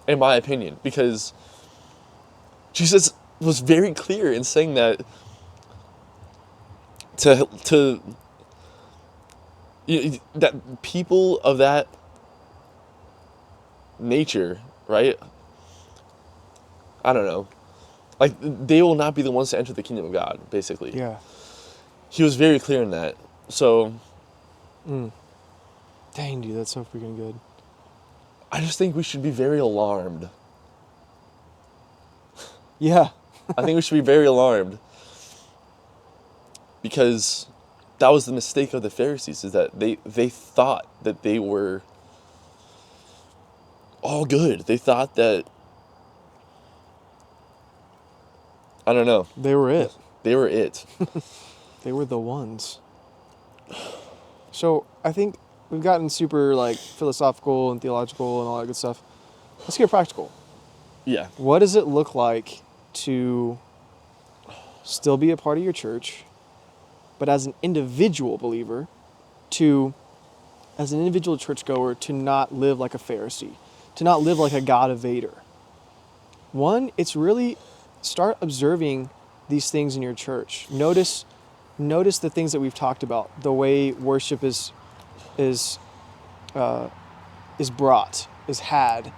in my opinion, because Jesus was very clear in saying that that people of that nature, right? I don't know. Like, they will not be the ones to enter the kingdom of God, basically. Yeah. He was very clear in that. So, Dang, dude, that's so freaking good. I just think we should be very alarmed. Yeah. I think we should be very alarmed. Because that was the mistake of the Pharisees, is that they thought that they were all good. They thought that, I don't know. They were it. They were it. They were the ones. So I think we've gotten super like philosophical and theological and all that good stuff. Let's get practical. Yeah. What does it look like to still be a part of your church, but as an individual believer, as an individual churchgoer, to not live like a Pharisee, to not live like a God evader? One, it's really start observing these things in your church. Notice the things that we've talked about, the way worship is brought, is had,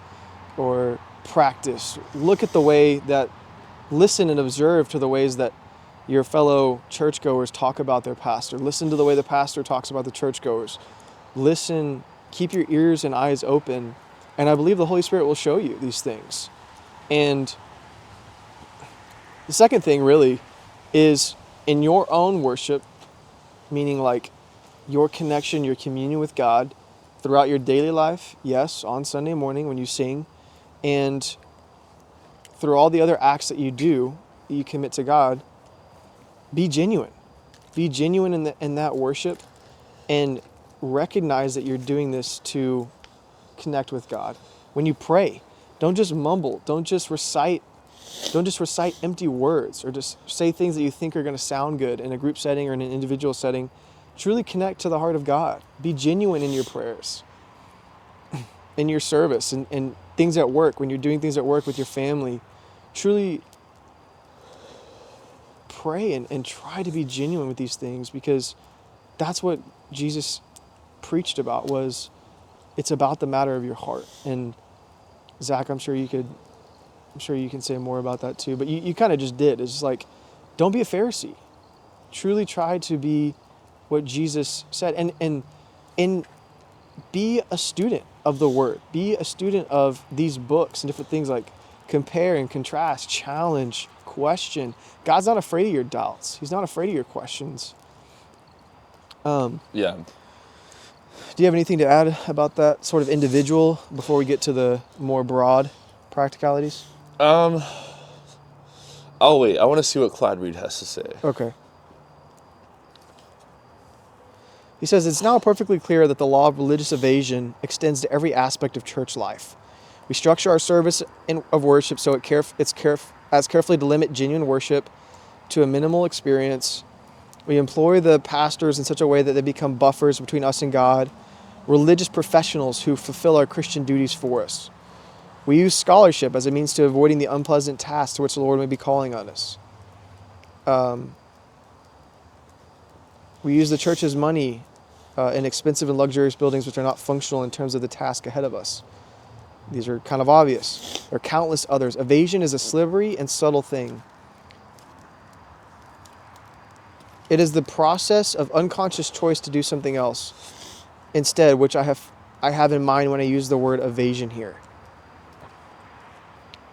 or practiced. Look at the way that, listen and observe to the ways that your fellow churchgoers talk about their pastor. Listen to the way the pastor talks about the churchgoers. Listen, keep your ears and eyes open, and I believe the Holy Spirit will show you these things. And the second thing really is in your own worship, meaning like your connection, your communion with God throughout your daily life, yes, on Sunday morning when you sing, and through all the other acts that you do, you commit to God, be genuine. Be genuine in that worship, and recognize that you're doing this to connect with God. When you pray, don't just mumble, don't just recite empty words or just say things that you think are going to sound good in a group setting or in an individual setting. Truly connect to the heart of God. Be genuine in your prayers, in your service, and things at work. When you're doing things at work with your family, truly pray and try to be genuine with these things, because that's what Jesus preached about. It's about the matter of your heart. And Zach, I'm sure you can say more about that too, but you kind of just did. It's just like, don't be a Pharisee. Truly try to be what Jesus said, and be a student of the Word. Be a student of these books and different things, like compare and contrast, challenge, question. God's not afraid of your doubts. He's not afraid of your questions. Yeah. Do you have anything to add about that sort of individual before we get to the more broad practicalities? Oh wait, I want to see what Clyde Reid has to say. Okay. He says, it's now perfectly clear that the law of religious evasion extends to every aspect of church life. We structure our service of worship so it's carefully to limit genuine worship to a minimal experience. We employ the pastors in such a way that they become buffers between us and God, religious professionals who fulfill our Christian duties for us. We use scholarship as a means to avoiding the unpleasant tasks to which the Lord may be calling on us. We use the church's money in expensive and luxurious buildings which are not functional in terms of the task ahead of us. These are kind of obvious. There are countless others. Evasion is a slippery and subtle thing. It is the process of unconscious choice to do something else instead, which I have in mind when I use the word evasion here.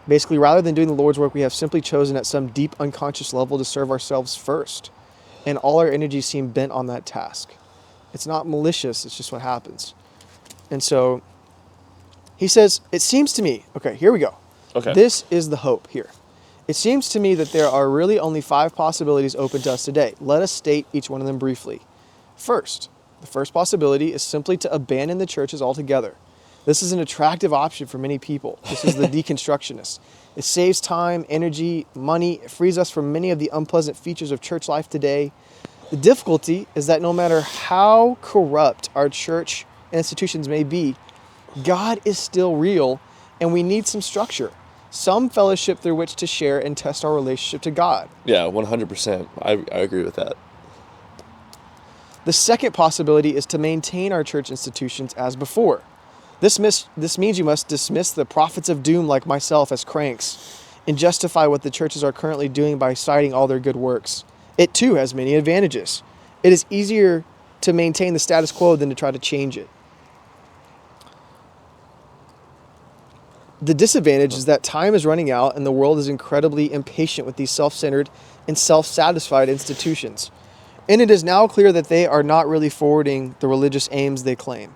Basically, rather than doing the Lord's work, we have simply chosen at some deep unconscious level to serve ourselves first, and all our energies seem bent on that task. It's not malicious, it's just what happens. And so he says, it seems to me, okay, here we go. Okay. This is the hope here. It seems to me that there are really only 5 possibilities open to us today. Let us state each one of them briefly. First, the first possibility is simply to abandon the churches altogether. This is an attractive option for many people. This is the deconstructionist. It saves time, energy, money. It frees us from many of the unpleasant features of church life today. The difficulty is that no matter how corrupt our church institutions may be, God is still real, and we need some structure, some fellowship through which to share and test our relationship to God. Yeah, 100%. I agree with that. The second possibility is to maintain our church institutions as before. This means you must dismiss the prophets of doom like myself as cranks and justify what the churches are currently doing by citing all their good works. It too has many advantages. It is easier to maintain the status quo than to try to change it. The disadvantage is that time is running out and the world is incredibly impatient with these self-centered and self-satisfied institutions. And it is now clear that they are not really forwarding the religious aims they claim.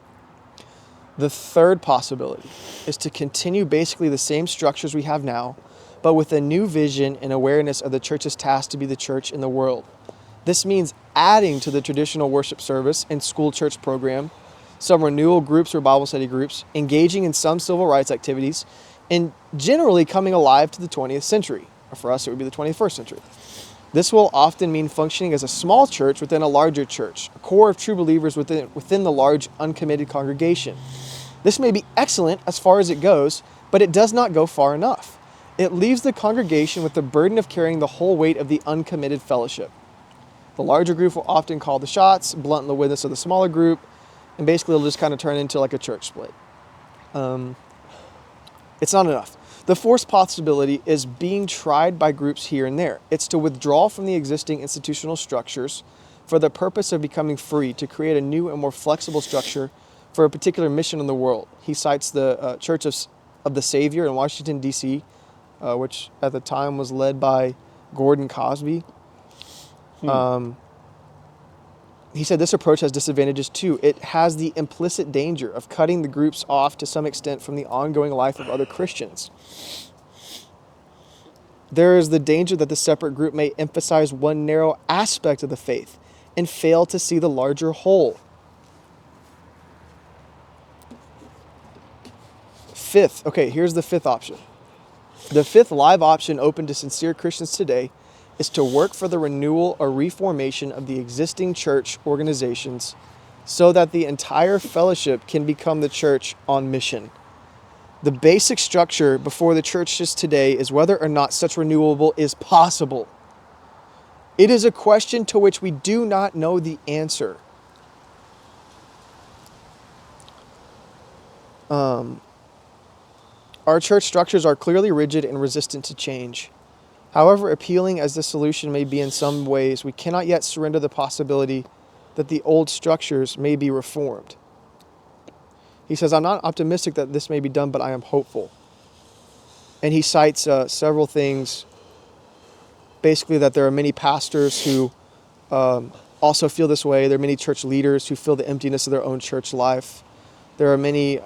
The third possibility is to continue basically the same structures we have now, but with a new vision and awareness of the church's task to be the church in the world. This means adding to the traditional worship service and school church program, some renewal groups or Bible study groups, engaging in some civil rights activities, and generally coming alive to the 20th century. Or for us, it would be the 21st century. This will often mean functioning as a small church within a larger church, a core of true believers within the large uncommitted congregation. This may be excellent as far as it goes, but it does not go far enough. It leaves the congregation with the burden of carrying the whole weight of the uncommitted fellowship. The larger group will often call the shots, blunt the witness of the smaller group, and basically it'll just kind of turn into like a church split. It's not enough. The fourth possibility is being tried by groups here and there. It's to withdraw from the existing institutional structures for the purpose of becoming free, to create a new and more flexible structure for a particular mission in the world. He cites the Church of the Savior in Washington, D.C., which at the time was led by Gordon Cosby. He said this approach has disadvantages too. It has the implicit danger of cutting the groups off to some extent from the ongoing life of other Christians. There is the danger that the separate group may emphasize one narrow aspect of the faith and fail to see the larger whole. Fifth, okay, here's the fifth option. The fifth live option open to sincere Christians today is to work for the renewal or reformation of the existing church organizations so that the entire fellowship can become the church on mission. The basic structure before the churches today is whether or not such renewal is possible. It is a question to which we do not know the answer. Our church structures are clearly rigid and resistant to change. However appealing as this solution may be in some ways, we cannot yet surrender the possibility that the old structures may be reformed. He says, I'm not optimistic that this may be done, but I am hopeful. And he cites several things, basically that there are many pastors who also feel this way. There are many church leaders who feel the emptiness of their own church life. There are many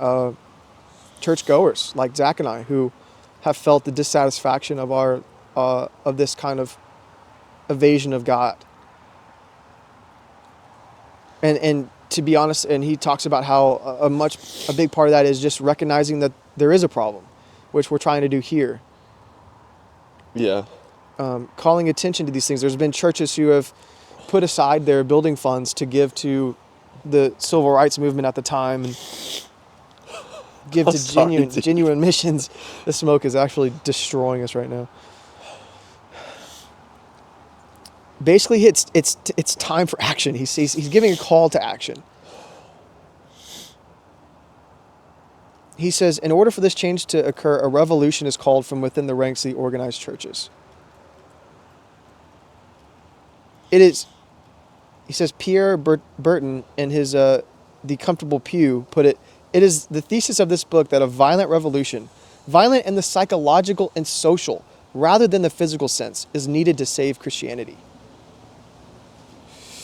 churchgoers like Zack and I who have felt the dissatisfaction of this kind of evasion of God. And to be honest, and he talks about how a big part of that is just recognizing that there is a problem, which we're trying to do here. Yeah. Calling attention to these things. There's been churches who have put aside their building funds to give to the civil rights movement at the time. And give I'm to sorry, dude. genuine missions. The smoke is actually destroying us right now. Basically, it's time for action. He's giving a call to action. He says, in order for this change to occur, a revolution is called from within the ranks of the organized churches. It is, he says, Pierre Burton in his The Comfortable Pew put it is the thesis of this book that a violent revolution, violent in the psychological and social, rather than the physical sense, is needed to save Christianity.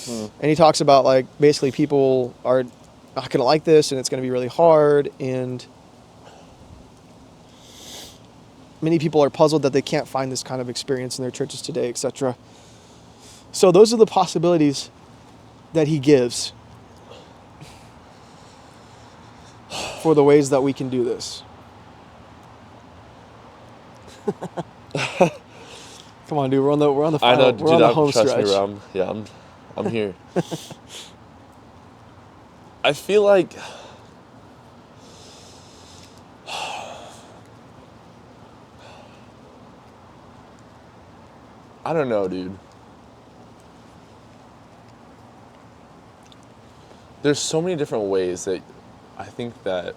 And he talks about, like, basically people are not going to like this, and it's going to be really hard, and many people are puzzled that they can't find this kind of experience in their churches today, etc. So those are the possibilities that he gives for the ways that we can do this. Come on, dude. We're on the final. I know, We're dude. on the home Trust stretch. me, bro. I'm here. I feel like I don't know, dude. There's so many different ways that I think that...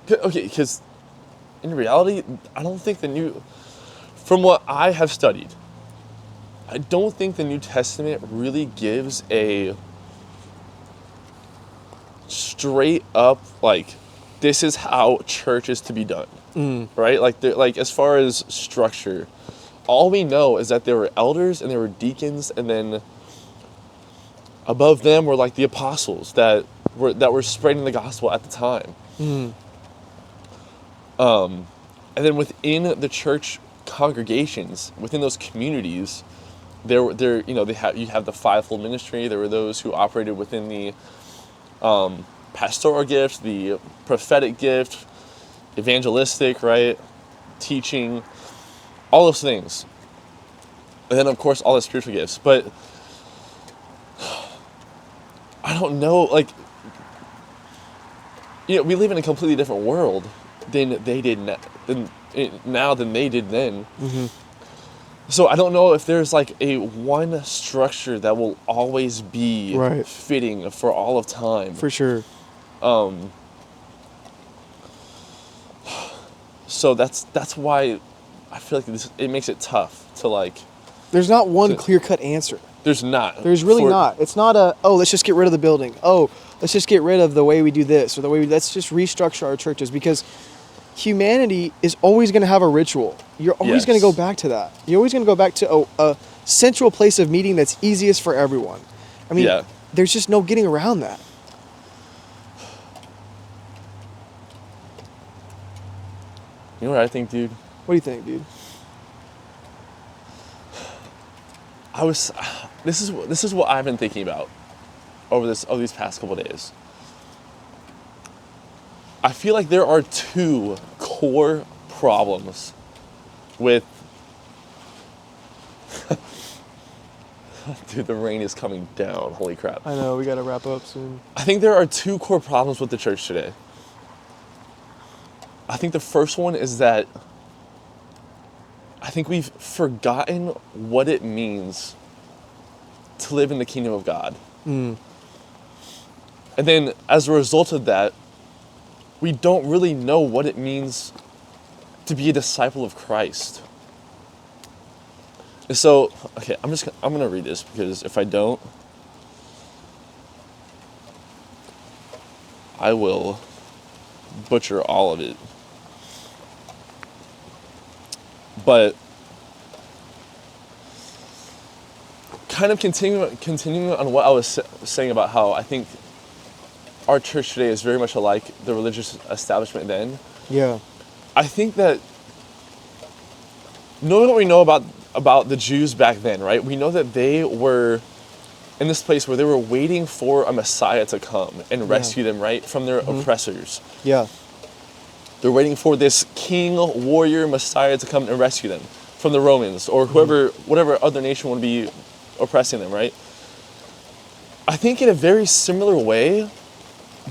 Okay, because in reality, I don't think from what I have studied, I don't think the New Testament really gives a straight up, like, this is how church is to be done, right? Like as far as structure, all we know is that there were elders and there were deacons, and then above them were like the apostles that were spreading the gospel at the time. And then within the church congregations, within those communities, you have the fivefold ministry. There were those who operated within the pastoral gift, the prophetic gift, evangelistic, right, teaching, all those things. And then, of course, all the spiritual gifts. But I don't know, like, we live in a completely different world than they did now than they did then. So I don't know if there's like a one structure that will always be fitting for all of time. For sure. So that's why I feel like it makes it tough to, like... There's not one clear-cut answer. There's not. There's really not. It's not let's just get rid of the building. Let's just get rid of the way we do this, or let's just restructure our churches, because humanity is always going to have a ritual. You're always going to go back to that. You're always going to go back to a central place of meeting that's easiest for everyone. I mean, there's just no getting around that. You know what I think, dude? What do you think, dude? This is what I've been thinking about over these past couple of days. I feel like there are two core problems with... Dude, the rain is coming down. Holy crap. I know, we got to wrap up soon. I think there are two core problems with the church today. I think the first one is that I think we've forgotten what it means to live in the kingdom of God. And then as a result of that, we don't really know what it means to be a disciple of Christ. And so, okay, I'm going to read this, because if I don't, I will butcher all of it. But kind of continuing on what I was saying about how I think our church today is very much alike the religious establishment then. Yeah. I think that knowing what we know about the Jews back then, right? We know that they were in this place where they were waiting for a Messiah to come and rescue them, right, from their oppressors. Yeah. They're waiting for this king, warrior, Messiah to come and rescue them from the Romans or whatever other nation would be oppressing them, right? I think in a very similar way,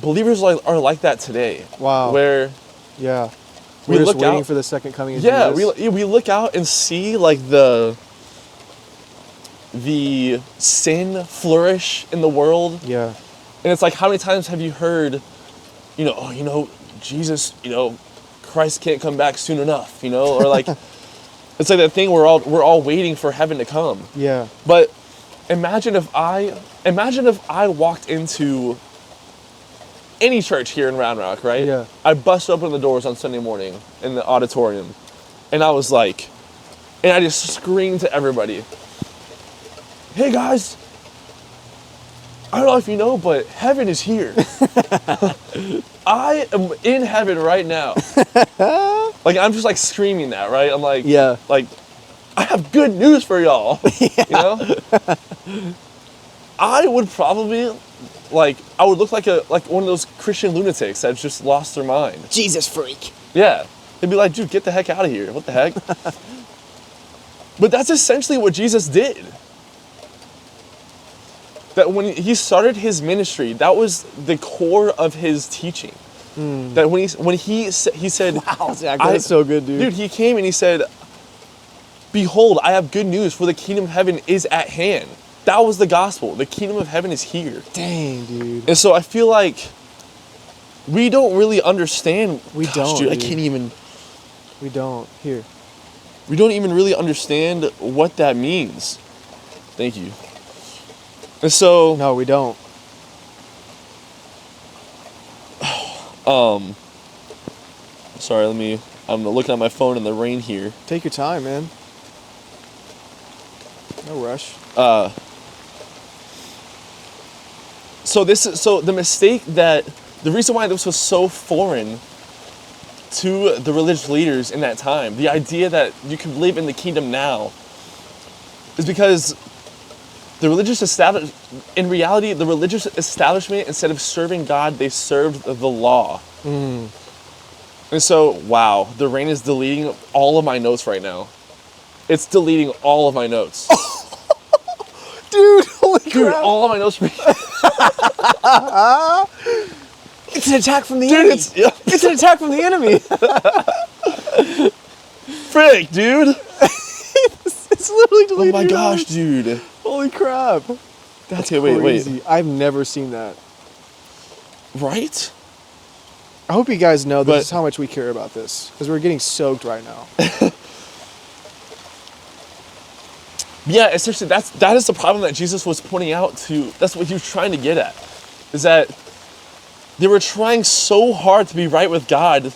believers are like that today. Wow. Where Yeah. we We're just look waiting out, for the second coming of yeah, Jesus. we look out and see like the sin flourish in the world. Yeah. And it's like, how many times have you heard, Jesus, Christ can't come back soon enough, or like, it's like that thing we're all waiting for heaven to come. Yeah. But imagine if I walked into any church here in Round Rock, right? Yeah. I bust open the doors on Sunday morning in the auditorium, and I was like, and I just screamed to everybody, "Hey guys, I don't know if you know, but heaven is here. I am in heaven right now." Like, I'm just like screaming that, right? I'm like, Yeah. like, I have good news for y'all. I would probably, I would look like one of those Christian lunatics that's just lost their mind. Jesus freak. Yeah. They'd be like, dude, get the heck out of here. What the heck? But that's essentially what Jesus did. That when he started his ministry, that was the core of his teaching. That when he said, Wow, Zach, that's so good, dude. Dude, he came and he said, "Behold, I have good news, for the kingdom of heaven is at hand." That was the gospel. The kingdom of heaven is here. Dang, dude. And so I feel like we don't really understand. We don't, dude. I dude. can't even. We don't. Here. We don't even really understand what that means. Thank you. And so, No, we don't. sorry, I'm looking at my phone in the rain here. Take your time, man. No rush. So the reason why this was so foreign to the religious leaders in that time, the idea that you can live in the kingdom now, is because the religious establishment, instead of serving God, they served the law. And so, wow, the rain is deleting all of my notes right now. It's deleting all of my notes. Dude, holy Dude, crap. all of my notes. It's an attack from the Dude, enemy. it's an attack from the enemy. frick, dude. It's literally Oh deleting my your gosh, notes. dude. Holy crap. That's Okay, wait. crazy. I've never seen that. Right? I hope you guys know this But- is how much we care about this, because we're getting soaked right now. Yeah, essentially, that is the problem that Jesus was pointing out to. That's what he was trying to get at, is that they were trying so hard to be right with God,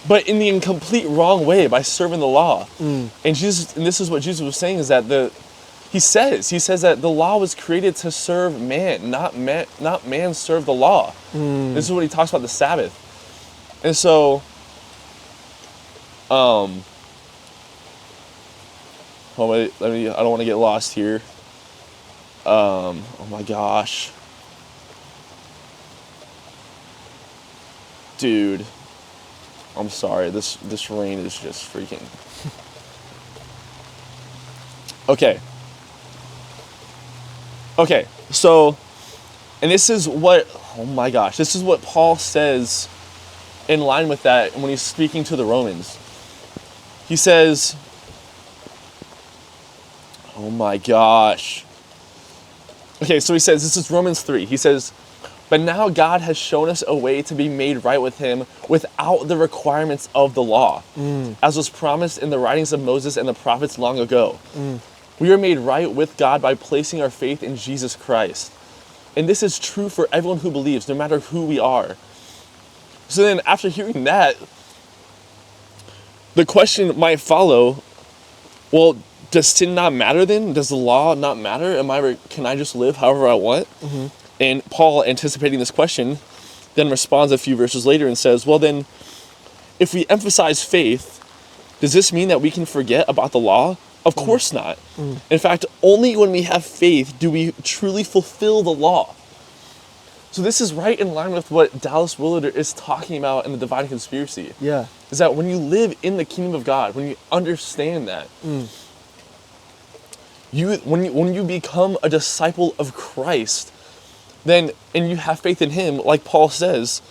but in the complete wrong way by serving the law. And this is what Jesus was saying, is that he says that the law was created to serve man, not man serve the law. This is what he talks about the Sabbath. And so, oh wait, I don't want to get lost here. Oh my gosh. Dude, I'm sorry, this rain is just freaking. Okay, so, and this is what Paul says in line with that when he's speaking to the Romans. He says, oh my gosh. Okay, so he says, this is Romans 3. He says, "But now God has shown us a way to be made right with him without the requirements of the law, as was promised in the writings of Moses and the prophets long ago. We are made right with God by placing our faith in Jesus Christ. And this is true for everyone who believes, no matter who we are." So then after hearing that, the question might follow, well, does sin not matter then? Does the law not matter? Can I just live however I want? And Paul, anticipating this question, then responds a few verses later and says, well then, if we emphasize faith, does this mean that we can forget about the law? Of course not. In fact, only when we have faith do we truly fulfill the law. So this is right in line with what Dallas Willard is talking about in the Divine Conspiracy. Yeah. Is that when you live in the kingdom of God, when you understand that, when you become a disciple of Christ, then, and you have faith in him, like Paul says,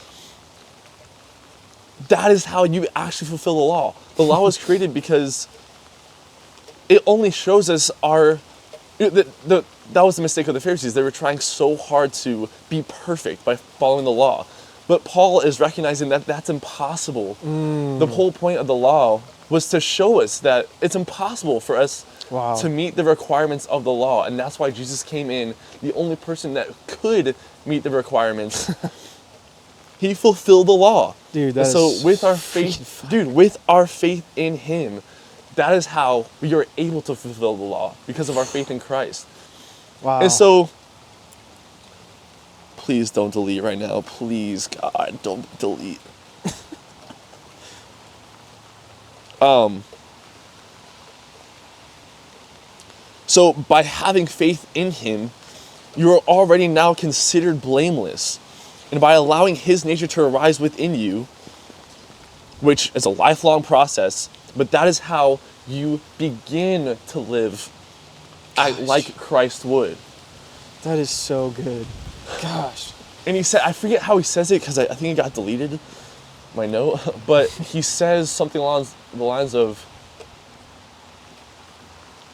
that is how you actually fulfill the law. The law was created because it only shows us that was the mistake of the Pharisees. They were trying so hard to be perfect by following the law. But Paul is recognizing that that's impossible. The whole point of the law was to show us that it's impossible for us to meet the requirements of the law. And that's why Jesus came in, the only person that could meet the requirements. He fulfilled the law. Dude, with our faith, with our faith in him, that is how we are able to fulfill the law, because of our faith in Christ. Wow. And so, please don't delete right now. Please, God, don't delete. So by having faith in him, you are already now considered blameless. And by allowing his nature to arise within you, which is a lifelong process, but that is how you begin to live like Christ would. That is so good. Gosh. And he said, I forget how he says it because I think it got deleted, my note, but he says something along the lines of,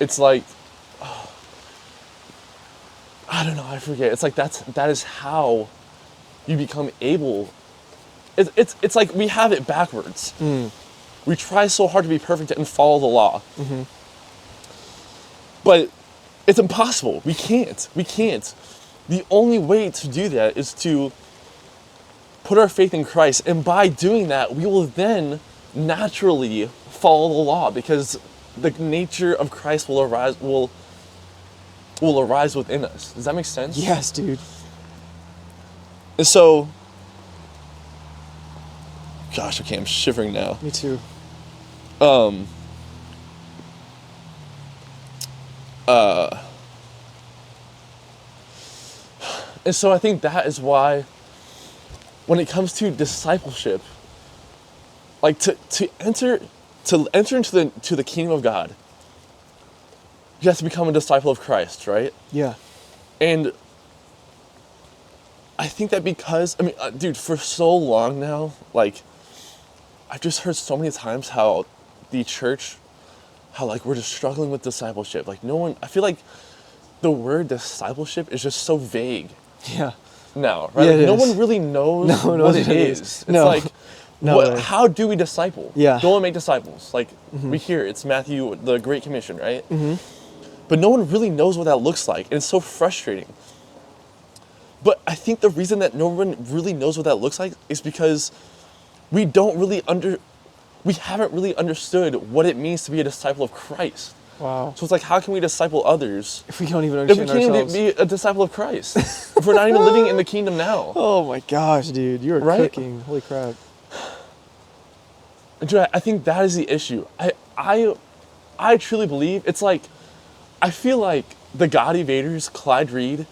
it's like, I don't know, I forget. It's like that is how you become able. It's like we have it backwards. We try so hard to be perfect and follow the law. But it's impossible. We can't. The only way to do that is to put our faith in Christ. And by doing that, we will then naturally follow the law, because the nature of Christ will arise within us. Does that make sense? Yes, dude. And so, gosh, okay, I'm shivering now. Me too. And so I think that is why, when it comes to discipleship, like to enter into the kingdom of God, you have to become a disciple of Christ, right? Yeah. And I think that because, dude, for so long now, like, I've just heard so many times how the church, like we're just struggling with discipleship. Like I feel like the word discipleship is just so vague. Yeah. Now, right? Yeah, Like, it no is. one really knows what it is. It's No. like, No way. how do we disciple? Yeah. Go and make disciples. Like, we hear it's Matthew, the Great Commission, right? But no one really knows what that looks like, and it's so frustrating. But I think the reason that no one really knows what that looks like is because we haven't really understood what it means to be a disciple of Christ. Wow. So it's like, how can we disciple others If we don't even if we understand can't ourselves. even be a disciple of Christ? If we're not even living in the kingdom now. Oh my gosh, dude. You're Right? cooking. Holy crap. Dude, I think that is the issue. I truly believe it's like, I feel like the God Evaders, Clyde Reid,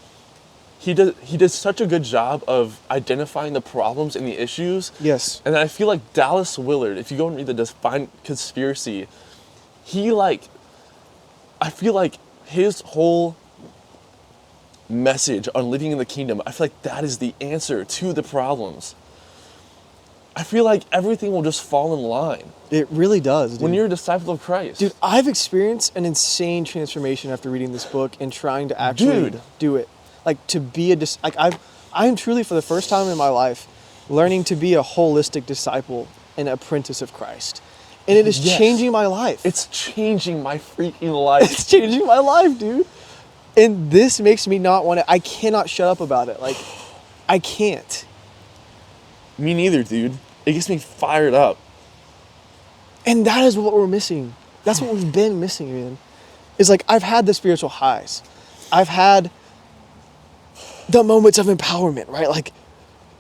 he did such a good job of identifying the problems and the issues. Yes. And I feel like Dallas Willard, if you go and read the Defined Conspiracy, I feel like his whole message on living in the kingdom, I feel like that is the answer to the problems. I feel like everything will just fall in line It really does, dude. when you're a disciple of Christ. Dude, I've experienced an insane transformation after reading this book and trying to actually do it. Like, to be I am truly, for the first time in my life, learning to be a holistic disciple and apprentice of Christ. And it is changing my life. It's changing my freaking life. It's changing my life, dude. And this makes me not want to, I cannot shut up about it. Like, I can't. Me neither, dude. It gets me fired up. And that is what we're missing. That's what we've been missing, man. Is like, I've had the spiritual highs. I've had the moments of empowerment, right? Like,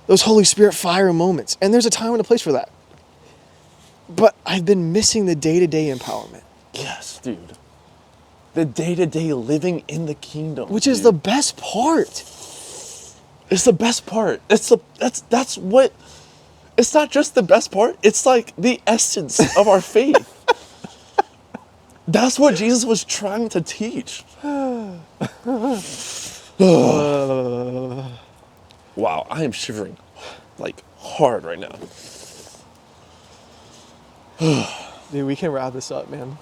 those Holy Spirit fire moments. And there's a time and a place for that. But I've been missing the day-to-day empowerment. Yes, dude. The day-to-day living in the kingdom. Which is the best part. It's the best part. That's what, it's not just the best part. It's like the essence of our faith. That's what Jesus was trying to teach. Wow, I am shivering like hard right now. Dude, we can wrap this up, man.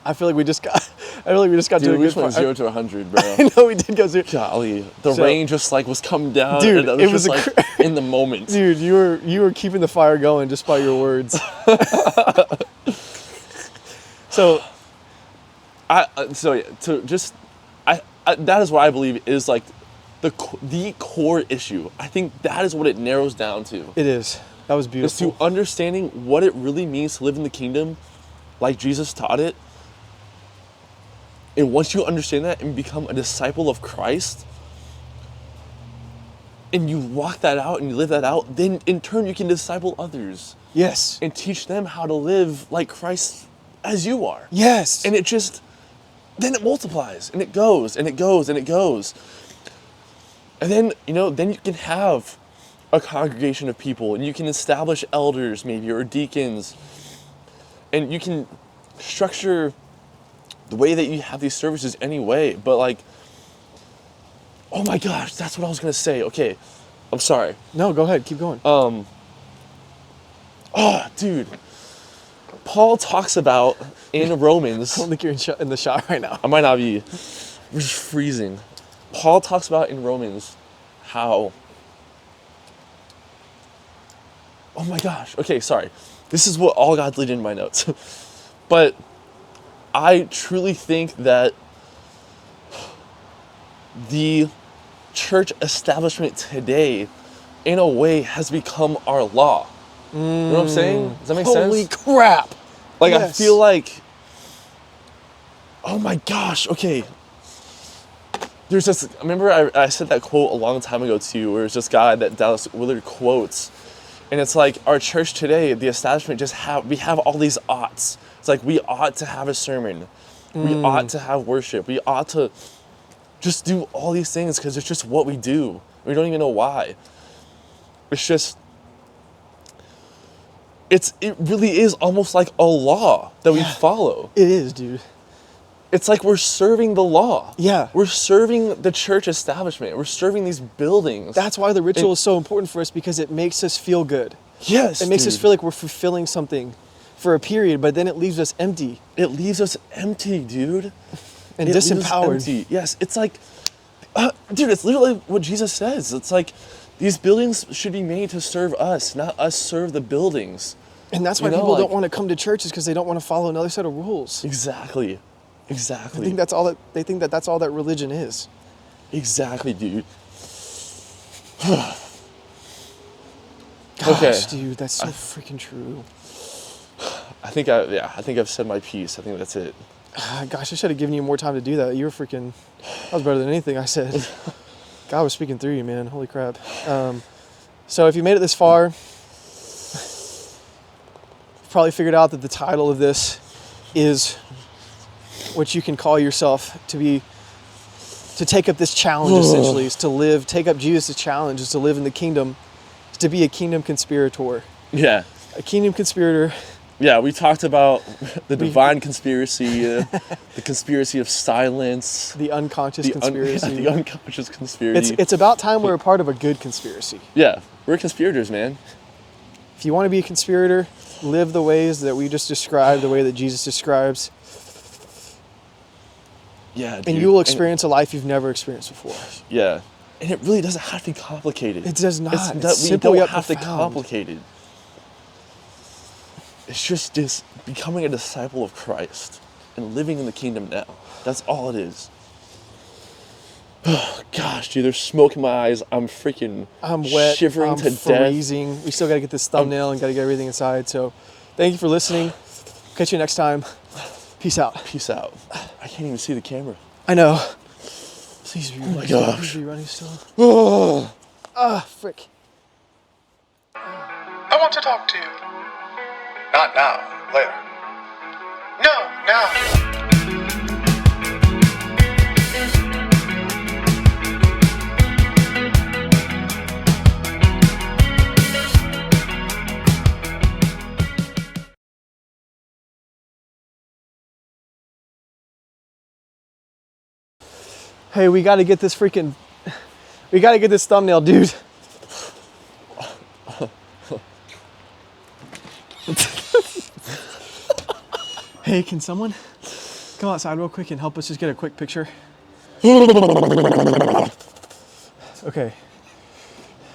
I feel like we just got to a Dude, we good just went point. 0 to 100, bro. I know we did go 0. Golly, the So- rain just like was coming down, Dude, and I it was was just a like in the moment. Dude, you were keeping the fire going just by your words. So that is what I believe is like the core issue. I think that is what it narrows down to. it is. That was Is beautiful. to understanding what it really means to live in the kingdom, like Jesus taught it. And once you understand that and become a disciple of Christ, and you walk that out and you live that out, then in turn you can disciple others Yes. and teach them how to live like Christ as you are. Yes. And then it multiplies and it goes and it goes and it goes. And then, then you can have a congregation of people and you can establish elders maybe or deacons. And you can structure the way that you have these services anyway. But like, oh my gosh, that's what I was going to say. Okay, I'm sorry. No, go ahead. Keep going. Oh, dude. Paul talks about in Romans. I don't think you're in the shot right now. I might not be. We're just freezing. Paul talks about in Romans how. Oh my gosh. Okay, sorry. This is what all God's leading in my notes. But I truly think that the church establishment today, in a way, has become our law. You know what I'm saying? Does that make sense? Holy crap. Like, Yes. I feel like, oh my gosh, okay. There's this, remember I said that quote a long time ago to you, where it's this guy that Dallas Willard quotes. And it's like, our church today, the establishment, we have all these oughts. It's like, we ought to have a sermon. We ought to have worship. We ought to just do all these things because it's just what we do. We don't even know why. It's just, it really is almost like a law that we follow. It is, dude. It's like we're serving the law. Yeah. We're serving the church establishment. We're serving these buildings. That's why the ritual is so important for us, because it makes us feel good. Yes, It makes us dude. feel like we're fulfilling something for a period, but then it leaves us empty It leaves us empty, dude. and It leaves us disempowered. empty. Yes, it's like, dude, it's literally what Jesus says. It's like, these buildings should be made to serve us, not us serve the buildings. And that's why You know, people like- don't want to come to churches, because they don't want to follow another set of rules. Exactly. I Exactly. think they think that that's all that religion is. Exactly, dude. Gosh, Okay. dude, that's so freaking true. I think I've said my piece. I think that's it. Gosh, I should have given you more time to do that. You were freaking, that was better than anything I said. God was speaking through you, man. Holy crap. So if you made it this far, you've probably figured out that the title of this is what you can call yourself to take up this challenge, essentially, is to take up Jesus' challenge, is to live in the kingdom, is to be a kingdom conspirator. Yeah. A kingdom conspirator. Yeah, we talked about the divine conspiracy, the conspiracy of silence, The unconscious conspiracy. the unconscious conspiracy. It's about time we're a part of a good conspiracy. Yeah, we're conspirators, man. If you want to be a conspirator, live the ways that we just described, the way that Jesus describes, Yeah, dude. and you will experience a life you've never experienced before. Yeah, and it really doesn't have to be complicated. It does not. It's we simple don't yet have to profound. complicate it. It's just becoming a disciple of Christ and living in the kingdom now. That's all it is. Oh, gosh, dude, there's smoke in my eyes. I'm freaking I'm wet. shivering I'm to death. freezing. We still got to get this thumbnail and got to get everything inside. So thank you for listening. Catch you next time. Peace out. Peace out. I can't even see the camera. I know. Please be running. my still. gosh. Please be running still. Oh. Frick. I want to talk to you. Not now, later. No, now. Hey, we got to get this freaking We gotta get this thumbnail, dude. Hey, can someone come outside real quick and help us just get a quick picture? Okay.